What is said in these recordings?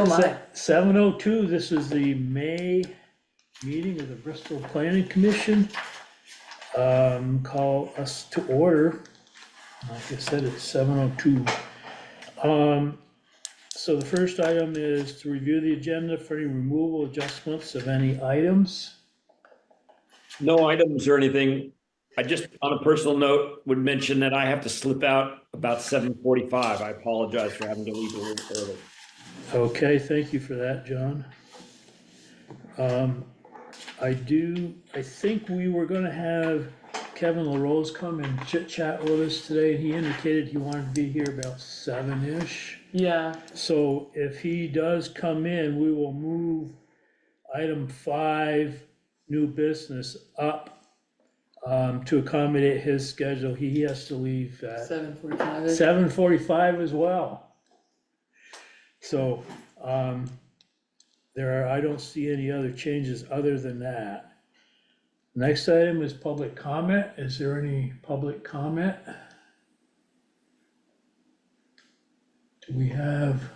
Oh my. 7:02, this is the May meeting of the Bristol Planning Commission. Call us to order. Like I said, it's 7:02. So the first item is to review the agenda for any removal adjustments of any items. No items or anything. I just, on a personal note, would mention that I have to slip out about 7:45. I apologize for having to leave a little early. Okay, thank you for that, John. I think we were gonna have Kevin LaRose come and chit chat with us today. He indicated he wanted to be here about 7-ish. Yeah, So if he does come in, we will move item 5, new business, up to accommodate his schedule. He has to leave at 7:45. 7:45 as well. So, I don't see any other changes other than that. Next item is public comment. Is there any public comment? Do we have?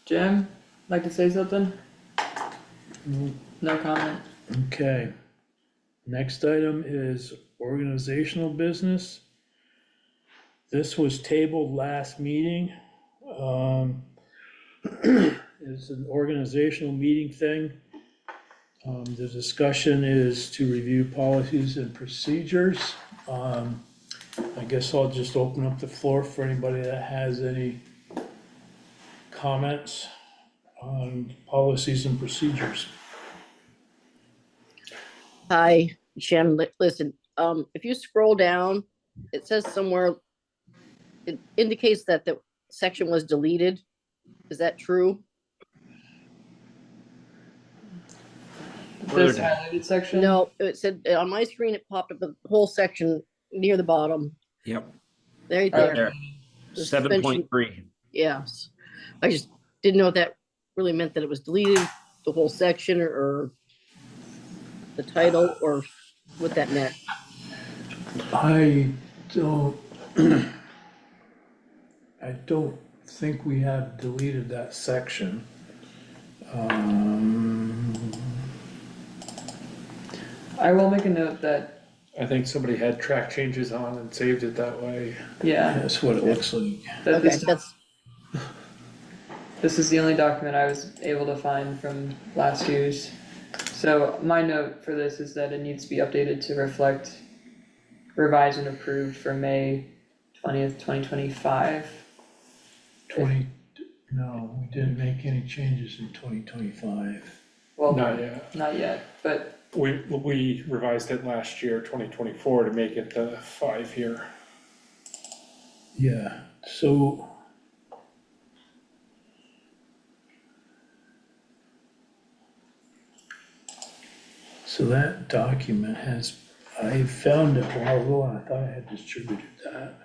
Jim, like to say something? No comment. Okay. Next item is organizational business. This was tabled last meeting. It's an organizational meeting thing. The discussion is to review policies and procedures. I guess I'll just open up the floor for anybody that has any comments on policies and procedures. Hi, Shem, listen, if you scroll down, it says somewhere, it indicates that the section was deleted. Is that true? This highlighted section? No, it said, on my screen, it popped up the whole section near the bottom. Yep. Right Right there. There. The 7.3. Yes. I just didn't know if that really meant that it was deleted, the whole section, or the title, or what that meant. I don't, I don't think we have deleted that section. I will make a note that, I think somebody had track changes on and saved it that way. yeah, That's what it looks like. that Okay, this is the only document I was able to find from last year's. So my note for this is that it needs to be updated to reflect revised and approved for May 20th, 2025. No, we didn't make any changes in 2025. Well, Not yet. not yet, but We revised it last year, 2024, to make it the 5-year. Yeah, so. So that document has, I found it a while ago and I thought I had distributed that.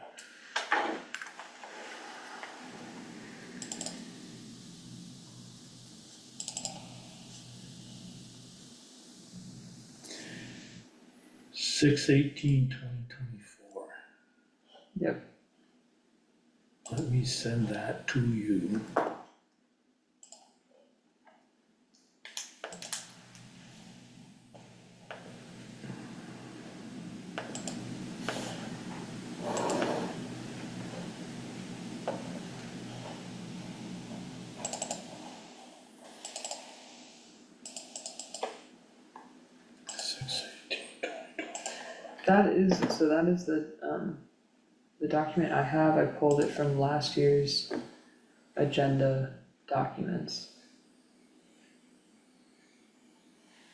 Six 2024. yep. Let me send that to you. That is the document I have. I pulled it from last year's agenda documents.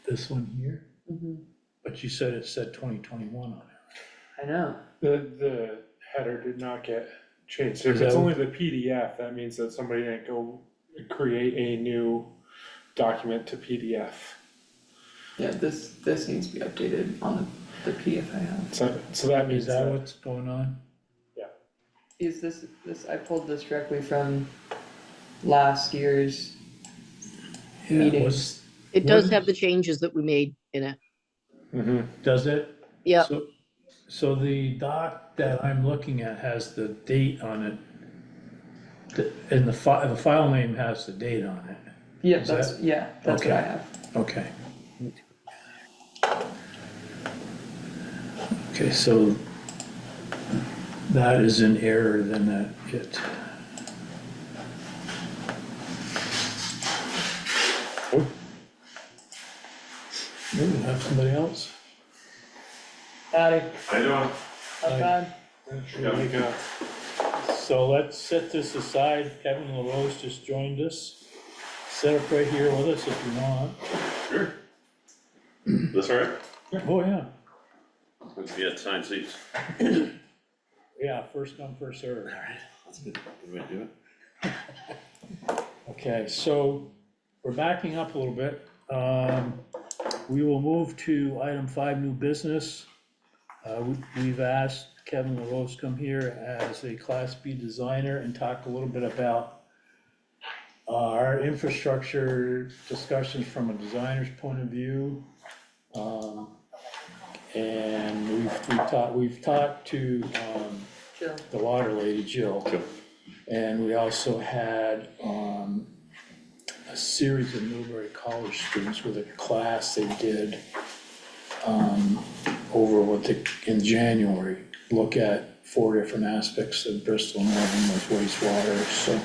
This one here, Mhm. but you said it said 2021 on it. I know. The header did not get changed. Is If it's that- only the PDF, that means that somebody didn't go create a new document to PDF. Yeah, this needs to be updated on the PDF I have. So that Is means that that, what's going on? Is this, I pulled this directly from last year's Yeah, meetings. what's- It does What- have the changes that we made in it. Mhm. Does it? Yeah, So the doc that I'm looking at has the date on it. And the file name has the date on it. Yeah, Is that's, that- yeah, that's what okay. I have. Okay. Okay, so that is an error, then that it. We have somebody else? Howdy, How you doing? not bad. Yeah, we got, So let's set this aside. Kevin LaRose just joined us. Sit up right here with us if you want. Sure. This all right? Oh, yeah. Let's get signed seats. Yeah, first come, first served. All right, that's good. Good way to do it. Okay, so we're backing up a little bit. We will move to item 5, new business. We've asked Kevin LaRose to come here as a Class B designer and talk a little bit about our infrastructure discussions from a designer's point of view. And we've talked to Jill. the water lady, Jill. Jill. And we also had a series of Newbury College students with a class they did in January, look at 4 different aspects of Bristol Northern with wastewater, so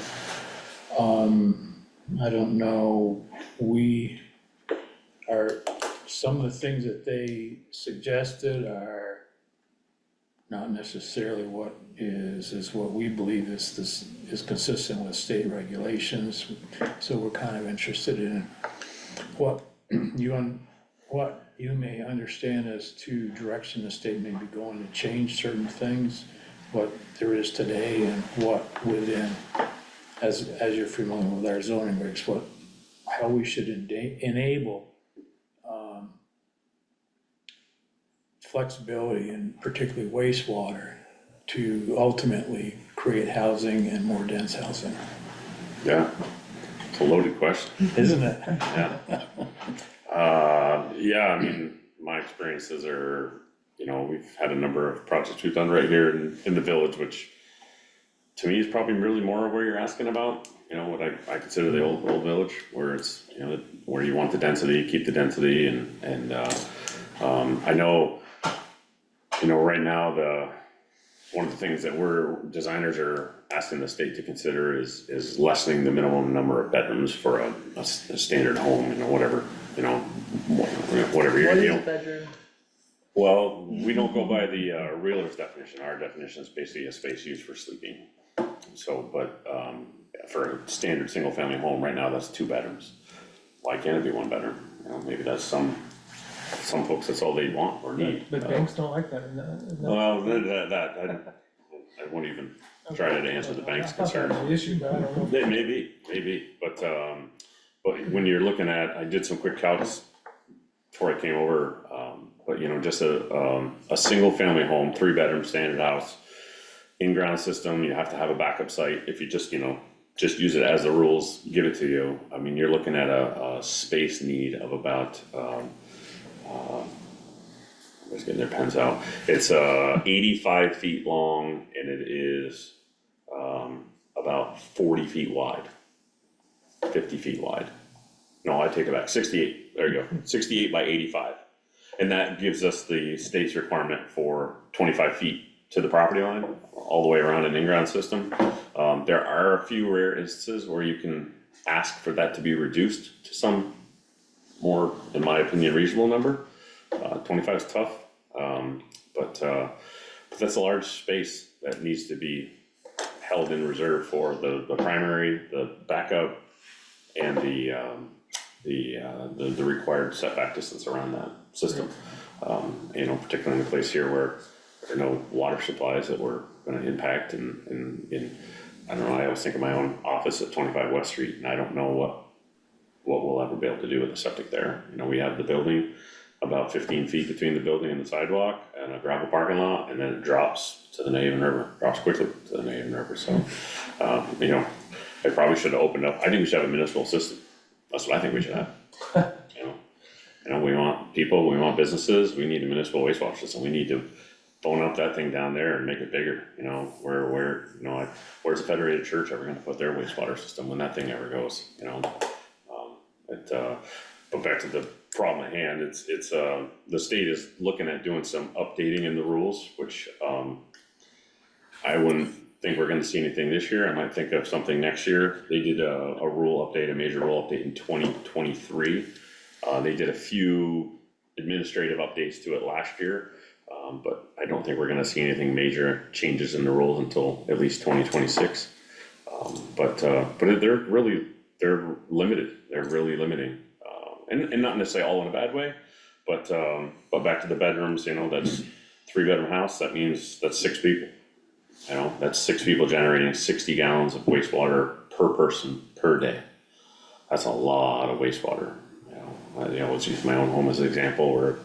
I don't know, some of the things that they suggested are not necessarily what is what we believe is consistent with state regulations. So we're kind of interested in what you may understand as to direction the state may be going to change certain things, what there is today and what within, as you're familiar with our zoning regs, how we should enable flexibility and particularly wastewater to ultimately create housing and more dense housing. Yeah, it's a loaded question. Isn't it? Yeah. Yeah, I mean, my experiences are, we've had a number of projects we've done right here in the village, which to me is probably really more of where you're asking about, what I consider the old village, where it's, where you want the density, keep the density and I know, right now one of the things that designers are asking the state to consider is lessening the minimum number of bedrooms for a standard home, whatever you're, What is a bedroom? Well, we don't go by the realtor's definition. Our definition is basically a space used for sleeping. So, but for a standard single-family home, right now, that's 2 bedrooms. Why can't it be 1 bedroom? Maybe that's some folks, that's all they want or need. but banks don't like that, Well, I won't even try to answer the bank's concerns. the issue, but I don't know. Maybe, but when you're looking at, I did some quick calcs before I came over, but just a single family home, 3-bedroom standard house, in-ground system, you have to have a backup site. If you just just use it as the rules give it to you, I mean, you're looking at a space need of about, everybody's getting their pens out. It's 85 feet long and it is about 40 feet wide, 50 feet wide. No, I take it back, 68, there you go, 68 by 85. And that gives us the state's requirement for 25 feet to the property line, all the way around an in-ground system. There are a few rare instances where you can ask for that to be reduced to some more, in my opinion, reasonable number. 25 is tough, but that's a large space that needs to be held in reserve for the primary, the backup, and the required setback distance around that system. Particularly in a place here where there are no water supplies that we're gonna impact and I don't know, I always think of my own office at 25 West Street, and I don't know what we'll ever be able to do with the septic there. We have the building, about 15 feet between the building and the sidewalk, and a gravel parking lot, and then it drops to the Naven River, drops quickly to the Naven River, so, I probably should have opened up, I think we should have a municipal system, that's what I think we should have. We want people, we want businesses, we need a municipal wastewater system, we need to bone up that thing down there and make it bigger, where's the Federated Church ever gonna put their wastewater system when that thing ever goes, but back to the problem at hand, it's, the state is looking at doing some updating in the rules, which, I wouldn't think we're gonna see anything this year. I might think of something next year. They did a rule update, a major rule update in 2023. They did a few administrative updates to it last year, but I don't think we're gonna see anything major changes in the rules until at least 2026. But they're limited. They're really limiting, and not necessarily all in a bad way, but back to the bedrooms, you know, that's 3-bedroom house. That means that's 6 people. You know, that's 6 people generating 60 gallons of wastewater per person per day. That's a lot of wastewater. Let's use my own home as an example, where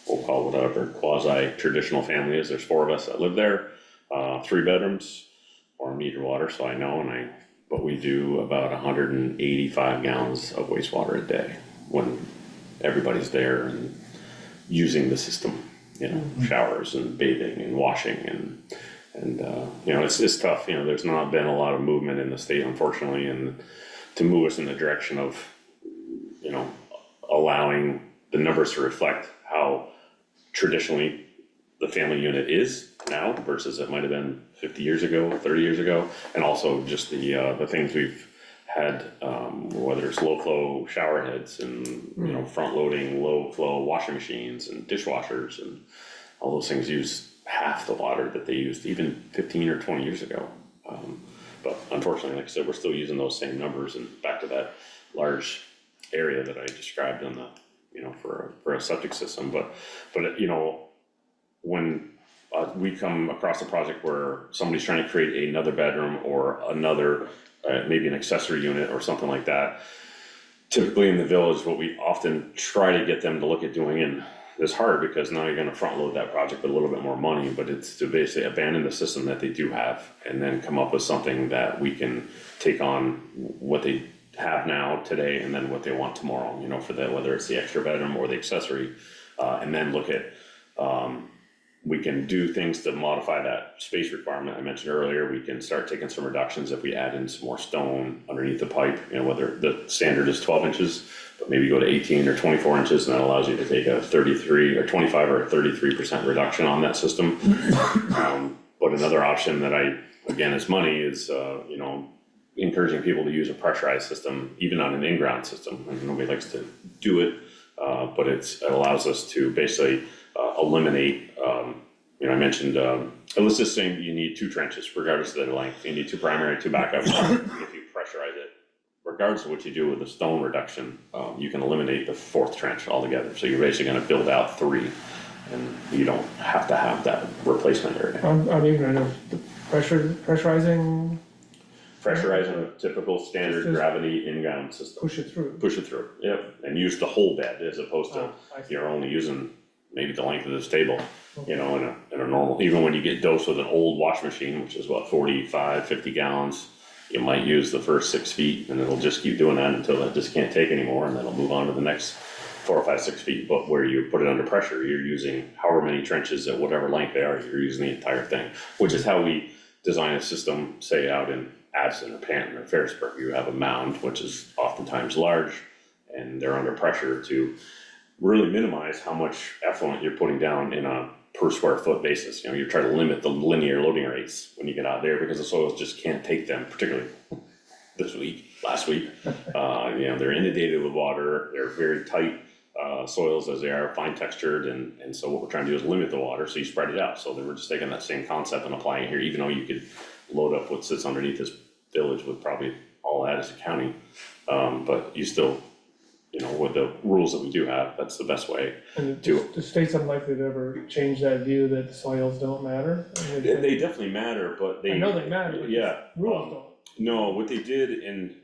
we'll call it whatever quasi-traditional family is. There's 4 of us that live there, 3 bedrooms, or meter water, so I know, but we do about 185 gallons of wastewater a day when everybody's there and using the system, you know, showers and bathing and washing and you know, it's tough. You know, there's not been a lot of movement in the state, unfortunately, and to move us in the direction of, you know, allowing the numbers to reflect how traditionally the family unit is now versus it might have been 50 years ago, 30 years ago, and also just the things we've had, whether it's low flow shower heads and, you know, front loading low flow washing machines and dishwashers, and all those things use half the water that they used even 15 or 20 years ago. But unfortunately, like I said, we're still using those same numbers, and back to that large area that I described on the, you know, for a septic system. But you know, when we come across a project where somebody's trying to create another bedroom or another, maybe an accessory unit or something like that, typically in the village, what we often try to get them to look at doing, and it's hard because now you're gonna front load that project with a little bit more money, but it's to basically abandon the system that they do have and then come up with something that we can take on what they have now today and then what they want tomorrow, you know, for that, whether it's the extra bedroom or the accessory, and then look at, we can do things to modify that space requirement I mentioned earlier. We can start taking some reductions if we add in some more stone underneath the pipe, you know, whether the standard is 12 inches, but maybe go to 18 or 24 inches, and that allows you to take a 33 or 25 or 33% reduction on that system. But another option that again, is money, is, you know, encouraging people to use a pressurized system, even on an in-ground system. And nobody likes to do it, but it allows us to basically eliminate, you know, I mentioned, let's just say you need 2 trenches, regardless of their length. You need 2 primary, 2 backup. If you pressurize it, regardless of what you do with the stone reduction, you can eliminate the 4th trench altogether. So you're basically gonna build out 3, and you don't have to have that replacement area. I'm ignorant of the pressurizing, Pressurizing a typical standard Just gravity in-ground system. push it through. Push it through, yep, and use the whole bed as opposed to, I see. you're only using maybe the length of this table, you know, in a normal, even when you get dosed with an old wash machine, which is what, 45, 50 gallons, you might use the first 6 feet, and it'll just keep doing that until it just can't take anymore, and then it'll move on to the next 4 or 5, 6 feet. But where you put it under pressure, you're using however many trenches at whatever length they are, you're using the entire thing, which is how we design a system, say out in Addison or Panton or Ferrisburg. You have a mound, which is oftentimes large, and they're under pressure to really minimize how much effluent you're putting down in a per square foot basis. You know, you're trying to limit the linear loading rates when you get out there, because the soils just can't take them, particularly last week. You know, they're inundated with water, they're very tight soils as they are, fine textured, and so what we're trying to do is limit the water, so you spread it out. So they were just taking that same concept and applying it here, even though you could load up what sits underneath this village with probably all Addison County, but you still, you know, with the rules that we do have, that's the best way. And the state's unlikely to ever change that view that the soils don't matter. I mean, They definitely matter, but I know they matter, but yeah, rules don't. no, what they did in,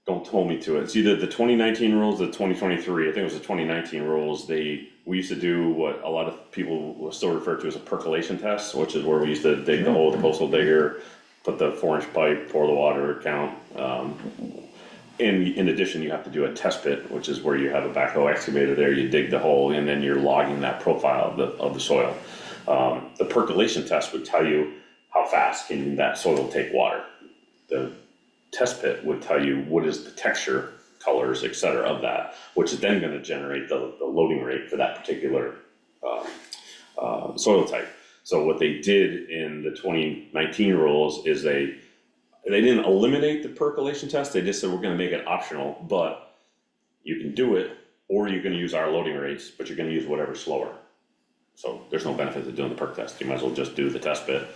don't hold me to it, it's either the 2019 rules or the 2023, I think it was the 2019 rules. We used to do what a lot of people will still refer to as a percolation test, which is where we used to dig the hole with the coastal digger, put the 4-inch pipe, pour the water, count. In addition, you have to do a test pit, which is where you have a backhoe excavator there, you dig the hole, and then you're logging that profile of the soil. The percolation test would tell you how fast can that soil take water. The test pit would tell you what is the texture colors, et cetera, of that, which is then gonna generate the loading rate for that particular, soil type. So what they did in the 2019 rules is they didn't eliminate the percolation test, they just said, we're gonna make it optional, but you can do it, or you're gonna use our loading rates, but you're gonna use whatever's slower. So there's no benefit to doing the perk test, you might as well just do the test bit.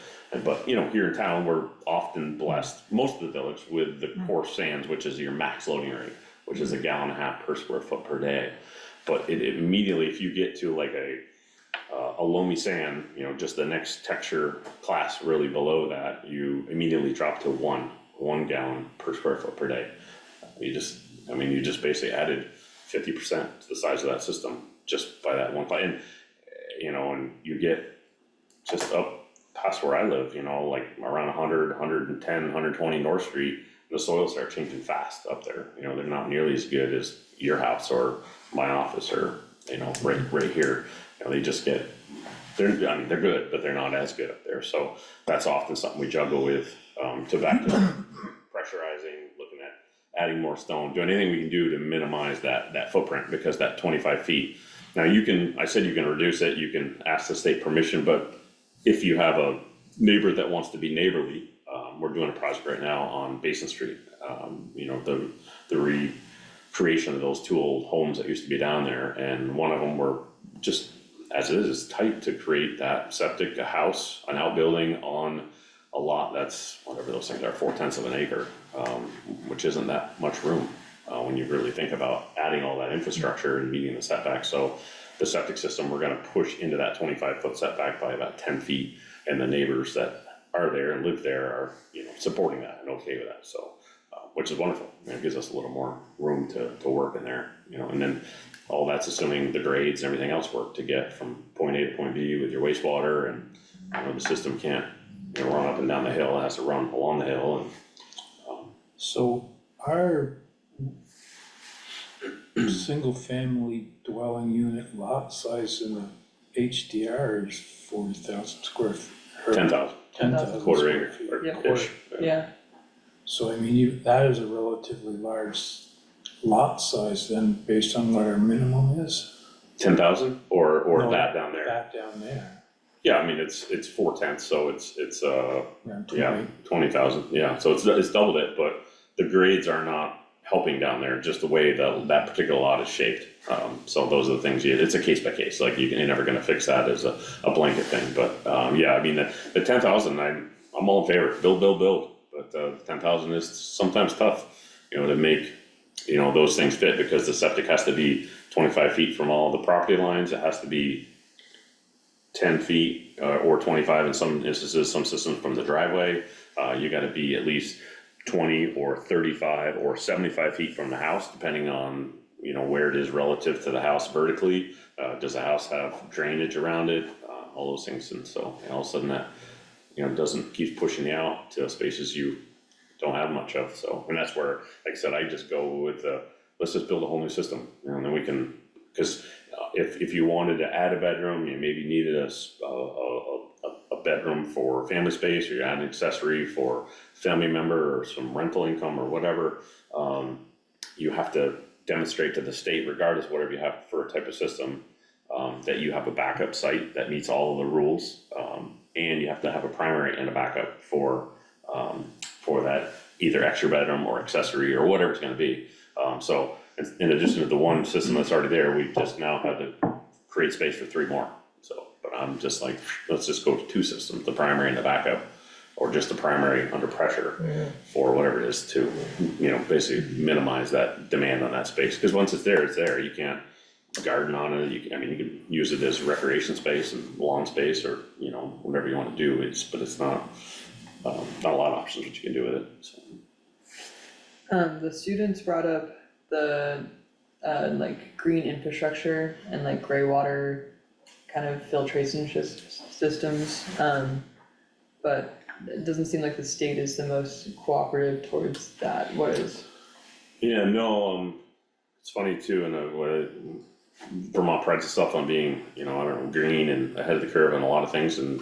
But, you know, here in town, we're often blessed, most of the village, with the coarse sands, which is your max loading rate, which is 1.5 gallons per square foot per day. But it immediately, if you get to like a loamy sand, you know, just the next texture class really below that, you immediately drop to one gallon per square foot per day. You just basically added 50% to the size of that system just by that one class. And, you know, and you get just up past where I live, you know, like around 100, 110, 120 North Street, the soils start changing fast up there. You know, they're not nearly as good as your house or my office or, you know, right here. You know, they just get, they're good, but they're not as good up there. So that's often something we juggle with, to back to pressurizing, looking at adding more stone, doing anything we can do to minimize that footprint, because that 25 feet. Now I said you can reduce it, you can ask the state permission, but if you have a neighbor that wants to be neighborly, we're doing a project right now on Basin Street. You know, the recreation of those two old homes that used to be down there, and one of them were just, as it is tight to create that septic, a house, an outbuilding on a lot that's, whatever those things are, 4/10 of an acre, which isn't that much room, when you really think about adding all that infrastructure and meeting the setback. So the septic system, we're gonna push into that 25-foot setback by about 10 feet, and the neighbors that are there and live there are, you know, supporting that and okay with that, so, which is wonderful. You know, it gives us a little more room to work in there, you know, and then all that's assuming the grades and everything else work to get from point A to point B with your wastewater, and, you know, the system can't, you know, run up and down the hill, it has to run along the hill, and, So our single-family dwelling unit lot size in the HDR is 40,000 square feet. 10,000, 10,000 quarter square acre, feet. or Yeah. ish. Yeah, So I mean, that is a relatively large lot size then, based on what our minimum is. 10,000 or No, that down there? That down there, Yeah, I mean, it's 4/10, so it's around yeah, 20. 20,000, yeah, so it's doubled it, but the grades are not helping down there, just the way that particular lot is shaped. So those are the things, it's a case by case, like you're never gonna fix that as a blanket thing, but, yeah, I mean, the 10,000, I'm all in favor, build, but, 10,000 is sometimes tough, you know, to make, you know, those things fit, because the septic has to be 25 feet from all the property lines, it has to be 10 feet, or 25 in some instances, some systems from the driveway, you gotta be at least 20 or 35 or 75 feet from the house, depending on, you know, where it is relative to the house vertically. Does the house have drainage around it? All those things, and so, and all of a sudden that, you know, keeps pushing you out to spaces you don't have much of, so, and that's where, like I said, I just go with, let's just build a whole new system, you know, and then we can, cause if you wanted to add a bedroom, you maybe needed a bedroom for family space, or you add an accessory for family member or some rental income or whatever, you have to demonstrate to the state, regardless of whatever you have for a type of system, that you have a backup site that meets all of the rules, and you have to have a primary and a backup for that either extra bedroom or accessory or whatever it's gonna be. So in addition to the one system that's already there, we just now had to create space for 3 more. So, but I'm just like, let's just go to 2 systems, the primary and the backup, or just the primary under pressure for whatever it is to, you know, basically minimize that demand on that space. Because once it's there, you can't garden on it, you can use it as recreation space and lawn space, or, you know, whatever you wanna do, but it's not a lot of options what you can do with it, so. the students brought up the, like green infrastructure and like gray water kind of filtration systems, but it doesn't seem like the state is the most cooperative towards that, what is? Yeah, no, it's funny too, and Vermont prides itself on being, you know, I don't know, green and ahead of the curve on a lot of things, and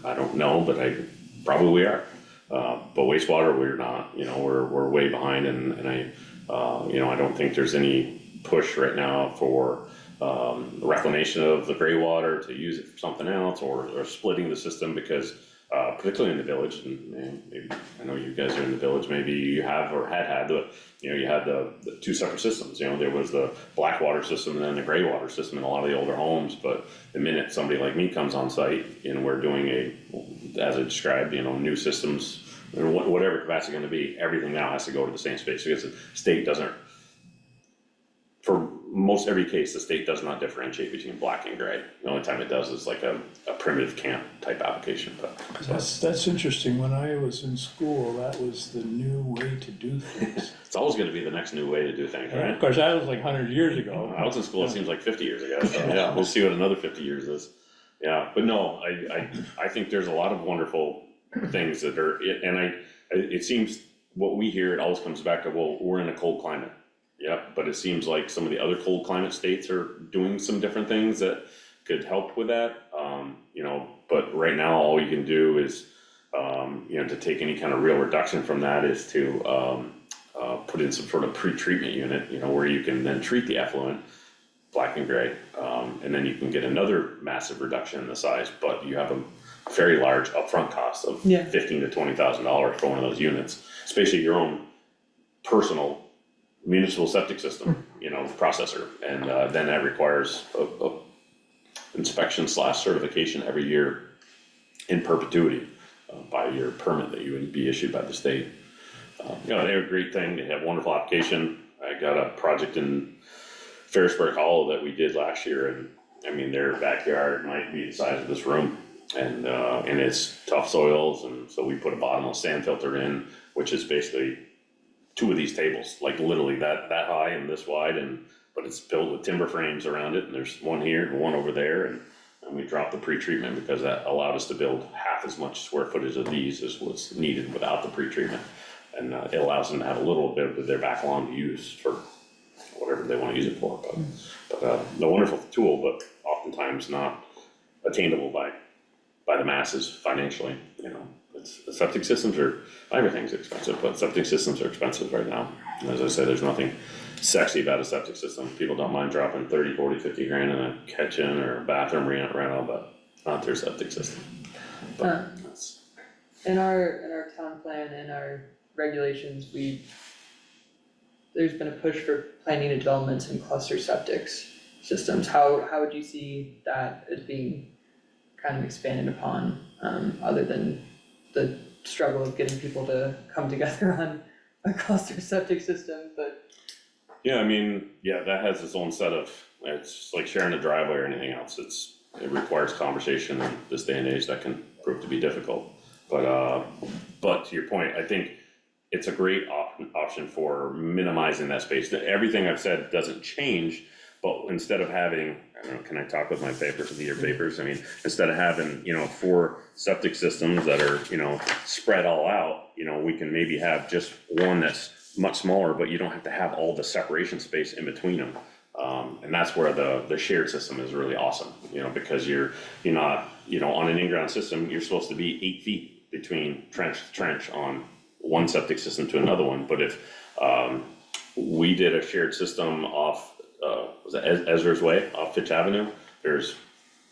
I don't know, but probably we are. But wastewater, we're not, you know, we're way behind, and You know, I don't think there's any push right now for reclamation of the gray water to use it for something else, or splitting the system, because particularly in the village, and maybe, I know you guys are in the village, maybe you have or had the, you know, you had the two separate systems. You know, there was the black water system and then the gray water system in a lot of the older homes, but the minute somebody like me comes on site and we're doing as I described, you know, new systems, or whatever capacity gonna be, everything now has to go to the same space, because the state doesn't, for most every case, the state does not differentiate between black and gray. The only time it does is like a primitive camp type application, but. That's interesting. When I was in school, that was the new way to do things. It's always gonna be the next new way to do things, Of right? course, that was like 100 years ago. I was in school, it seems like 50 years ago, so yeah, we'll see what another 50 years is. Yeah, but no, I think there's a lot of wonderful things that are, and it seems, what we hear, it always comes back to, well, we're in a cold climate. Yep, but it seems like some of the other cold climate states are doing some different things that could help with that. You know, but right now, all you can do is, you know, to take any kind of real reduction from that is to put in some sort of pre-treatment unit, you know, where you can then treat the effluent, black and gray, and then you can get another massive reduction in the size, but you have a very large upfront cost of Yeah. $15,000 to $20,000 for one of those units, especially your own personal municipal septic system, you know, processor, and then that requires a inspection / certification every year in perpetuity by your permit that you would be issued by the state. You know, they're a great thing. They have wonderful application. I got a project in Ferrisburg Hollow that we did last year, and I mean, their backyard might be the size of this room, and it's tough soils, and so we put a bottomless sand filter in, which is basically two of these tables, like literally that high and this wide, but it's built with timber frames around it, and there's one here and one over there, and we dropped the pre-treatment because that allowed us to build half as much square footage of these as was needed without the pre-treatment, and it allows them to have a little bit of their back lawn to use for whatever they want to use it for, but a wonderful tool, but oftentimes not attainable by the masses financially, you know. The septic systems are, everything's expensive, but septic systems are expensive right now. And as I say, there's nothing sexy about a septic system. People don't mind dropping 30, 40, 50 grand in a kitchen or a bathroom rental, but not their septic system. But that's, In our town plan and our regulations, there's been a push for planning and developments and cluster septics systems. How would you see that as being kind of expanded upon, other than the struggle of getting people to come together on a cluster septic system, but. yeah, I mean, yeah, that has its own set of, it's like sharing a driveway or anything else. It requires conversation in this day and age that can prove to be difficult. But to your point, I think it's a great option for minimizing that space. Everything I've said doesn't change, but instead of having, I don't know, can I talk with my papers, your papers? I mean, instead of having, you know, 4 septic systems that are, you know, spread all out, you know, we can maybe have just one that's much smaller, but you don't have to have all the separation space in between them. And that's where the shared system is really awesome, you know, because you're not, you know, on an in-ground system, you're supposed to be 8 feet between trench to trench on one septic system to another one. But if we did a shared system off, was it Ezra's Way off Fitch Avenue? There's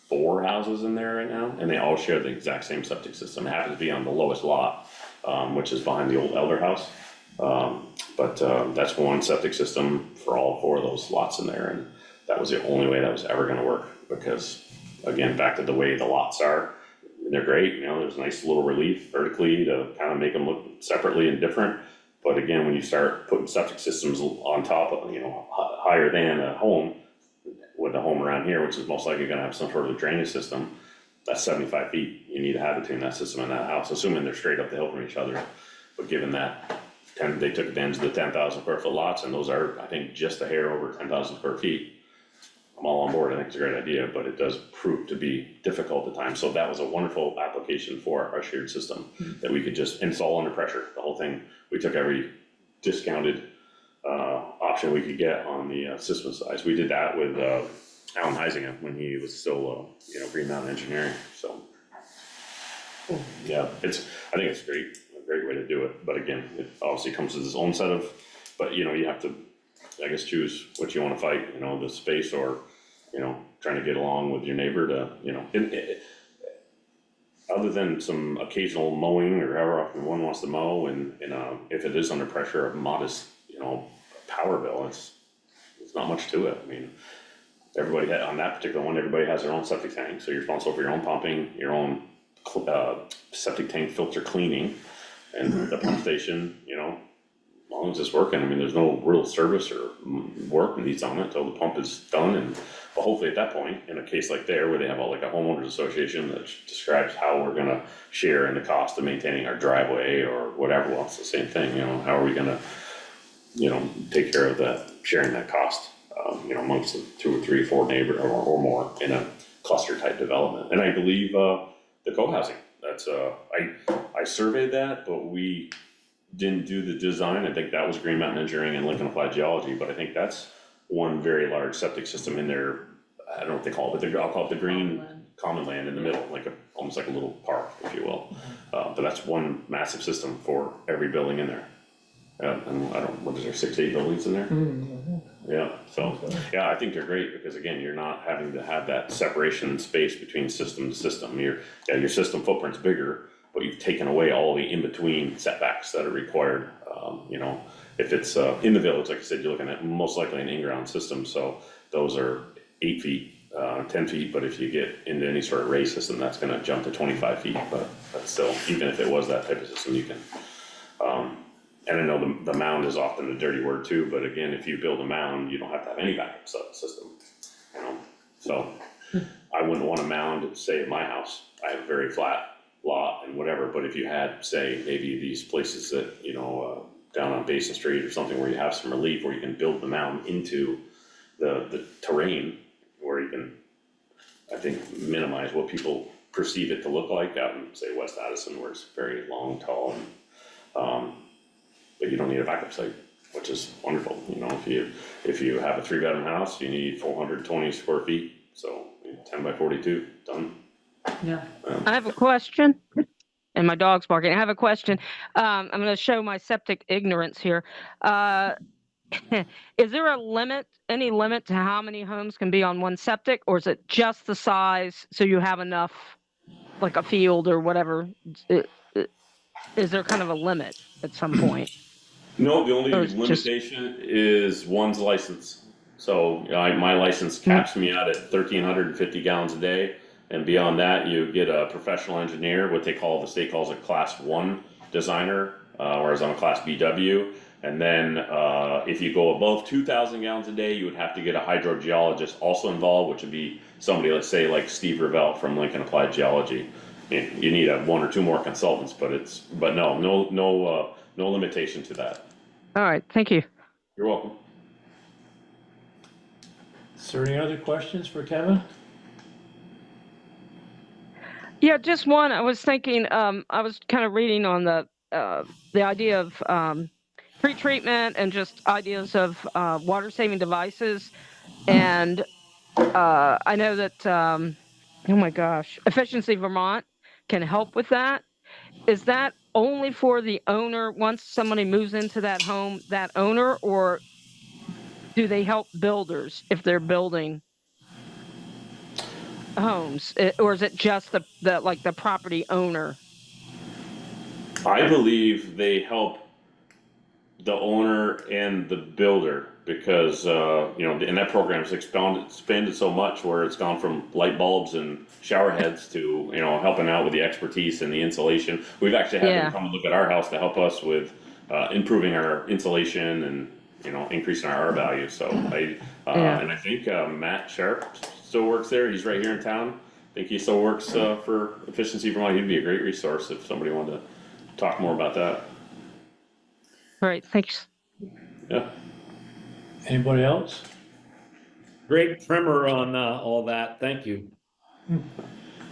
4 houses in there right now, and they all share the exact same septic system. It happens to be on the lowest lot, which is behind the old Elder House. But that's one septic system for all 4 of those lots in there, and that was the only way that was ever gonna work, because again, back to the way the lots are, they're great, you know, there's nice little relief vertically to kind of make them look separately and different. But again, when you start putting septic systems on top of, you know, higher than a home, with a home around here, which is most likely gonna have some sort of drainage system, that's 75 feet you need to have between that system and that house, assuming they're straight up the hill from each other. But given that they took advantage of the 10,000 square foot lots, and those are, I think, just a hair over 10,000 square feet. I'm all on board, I think it's a great idea, but it does prove to be difficult at times. So that was a wonderful application for our shared system that we could just install under pressure. The whole thing, we took every discounted option we could get on the system size. We did that with Alan Heisinger when he was still, you know, Green Mountain Engineering, so. Yeah, I think it's great, a great way to do it, but again, it obviously comes with its own set of but you know, you have to, I guess, choose what you wanna fight, you know, the space or, you know, trying to get along with your neighbor to, you know, other than some occasional mowing or however often one wants to mow and, if it is under pressure of modest, you know, power bill, it's not much to it. I mean, everybody on that particular one, everybody has their own septic tank, so you're responsible for your own pumping, your own septic tank filter cleaning, and the pump station, you know, as long as it's working, I mean, there's no real service or work needs on it until the pump is done, and, but hopefully at that point, in a case like there, where they have like a homeowners association that describes how we're gonna share in the cost of maintaining our driveway or whatever, well, it's the same thing, you know, how are we gonna, you know, take care of that, sharing that cost, you know, amongst the 2 or 3 or 4 neighbor or more in a cluster type development, and I believe, the co-housing, that's, I surveyed that, but we didn't do the design. I think that was Green Mountain Engineering and Lincoln Applied Geology, but I think that's one very large septic system in there. I don't know what they call it, but I'll call it the green common land in the middle, like almost like a little park, if you will. But that's one massive system for every building in there. And I don't, what is there, 6, 8 buildings in there? Yeah, so, yeah, I think they're great because again, you're not having to have that separation in space between system to system. Your system footprint's bigger, but you've taken away all the in-between setbacks that are required. You know, if it's in the village, like I said, you're looking at most likely an in-ground system, so those are 8 feet, 10 feet, but if you get into any sort of raised system, that's gonna jump to 25 feet, but still, even if it was that type of system, you can. And I know the mound is often a dirty word too, but again, if you build a mound, you don't have to have any backup system, you know? So, I wouldn't want a mound, say at my house, I have a very flat lot and whatever, but if you had, say, maybe these places that, you know, down on Basin Street or something where you have some relief, where you can build the mound into the terrain, where you can, I think, minimize what people perceive it to look like out in, say, West Addison, where it's very long, tall, and, but you don't need a backup site, which is wonderful, you know, if you have a 3-bedroom house, you need 420 square feet, so 10 by 42, done. Yeah. I have a question, and my dog's barking. I have a question. I'm going to show my septic ignorance here. Is there any limit to how many homes can be on one septic, or is it just the size so you have enough, like a field or whatever? Is there kind of a limit at some point? No, the only Or is it just limitation is one's license. So, my license caps me out at 1,350 gallons a day. And beyond that, you get a professional engineer, what the state calls a class 1 designer, whereas I'm a class BW. And then, if you go above 2,000 gallons a day, you would have to get a hydrogeologist also involved, which would be somebody, let's say, like Steve Revelle from Lincoln Applied Geology. You need 1 or 2 more consultants, but no limitation to that. all right? Thank you. You're welcome. Is there any other questions for Kevin? Yeah, just one. I was thinking. I was kind of reading on the idea of pre-treatment and just ideas of water-saving devices, and I know that. Oh my gosh, Efficiency Vermont can help with that. Is that only for the owner once somebody moves into that home, that owner, or do they help builders if they're building homes, or is it just the property owner? I believe they help the owner and the builder because, you know, and that program's expanded so much where it's gone from light bulbs and shower heads to, you know, helping out with the expertise and the insulation. We've actually had them come and look at our house to help us with improving our insulation and, you know, increasing our R value. So and I think Matt Sharp still works there. He's right here in town. I think he still works for Efficiency Vermont. He'd be a great resource if somebody wanted to talk more about that. All right, thanks. Yeah. Anybody else? Great primer on all that. Thank you.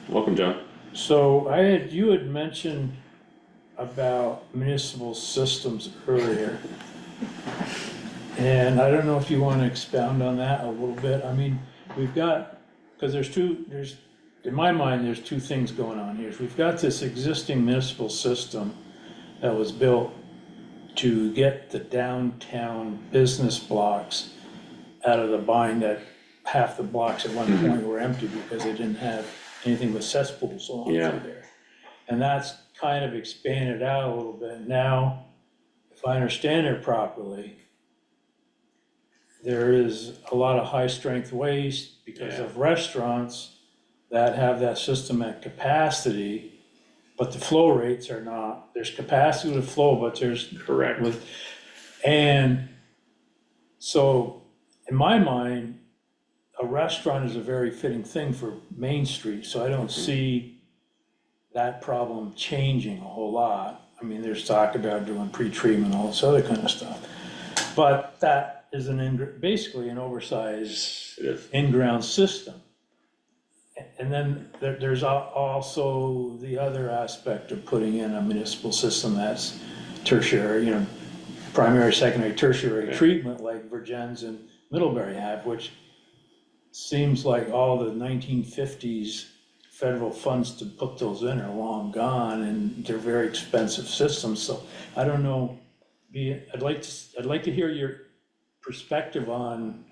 Welcome, John. So you had mentioned about municipal systems earlier. And I don't know if you want to expound on that a little bit. I mean, we've got, because in my mind, there's 2 things going on here. We've got this existing municipal system that was built to get the downtown business blocks out of the bind that half the blocks at one point were empty because they didn't have anything but cesspools along Yeah. through there. And that's kind of expanded out a little bit. Now, if I understand it properly, there is a lot of high-strength waste because of restaurants that have that system at capacity, but the flow rates are not. There's capacity to flow, but there's Correct. and so, in my mind, a restaurant is a very fitting thing for Main Street, so I don't see that problem changing a whole lot. I mean, there's talk about doing pre-treatment, all this other kind of stuff. But that is basically an oversized It is. in-ground system. And then there's also the other aspect of putting in a municipal system that's tertiary, primary, secondary, tertiary treatment like Virgins and Middlebury have, which seems like all the 1950s federal funds to put those in are long gone, and they're very expensive systems. So I don't know, I'd like to hear your perspective on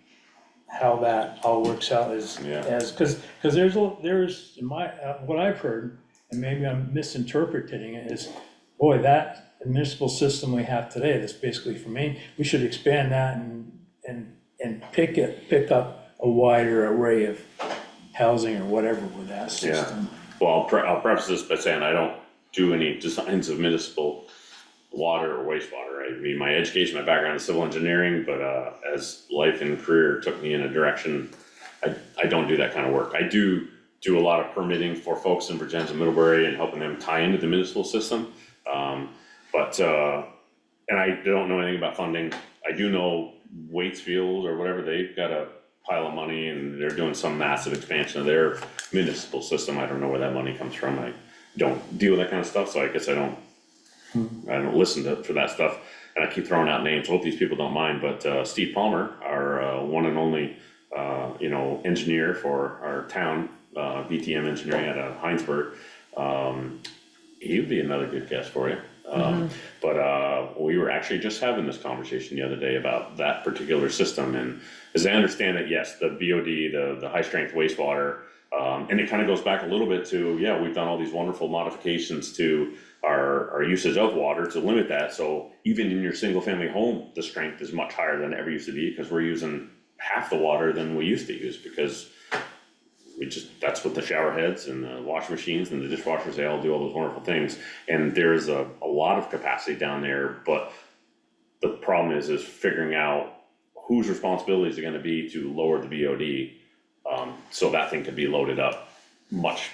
how that all works out because there's in my what I've heard, and maybe I'm misinterpreting it, is boy, that municipal system we have today that's basically for Maine, we should expand that and pick up a wider array of housing or whatever with that system. Well, I'll preface this by saying I don't do any designs of municipal water or wastewater, right? I mean, my education, my background is civil engineering, but as life and career took me in a direction, I don't do that kind of work. I do a lot of permitting for folks in Virginia and Middlebury and helping them tie into the municipal system. And I don't know anything about funding. I do know Waitsfield or whatever, they've got a pile of money and they're doing some massive expansion of their municipal system. I don't know where that money comes from. I don't deal with that kind of stuff, so I guess I don't listen for that stuff. And I keep throwing out names. Hope these people don't mind, but Steve Palmer, our one and only engineer for our town, VTM engineering out of Heinsberg, he would be another good guest for you. But we were actually just having this conversation the other day about that particular system, and as I understand it, yes, the BOD, the high strength wastewater, and it kind of goes back a little bit to, we've done all these wonderful modifications to our usage of water to limit that. So even in your single family home, the strength is much higher than it ever used to be because we're using half the water than we used to use because that's what the shower heads and the washing machines and the dishwashers, they all do all those wonderful things. And there's a lot of capacity down there, but the problem is figuring out whose responsibility is it gonna be to lower the BOD, so that thing could be loaded up much,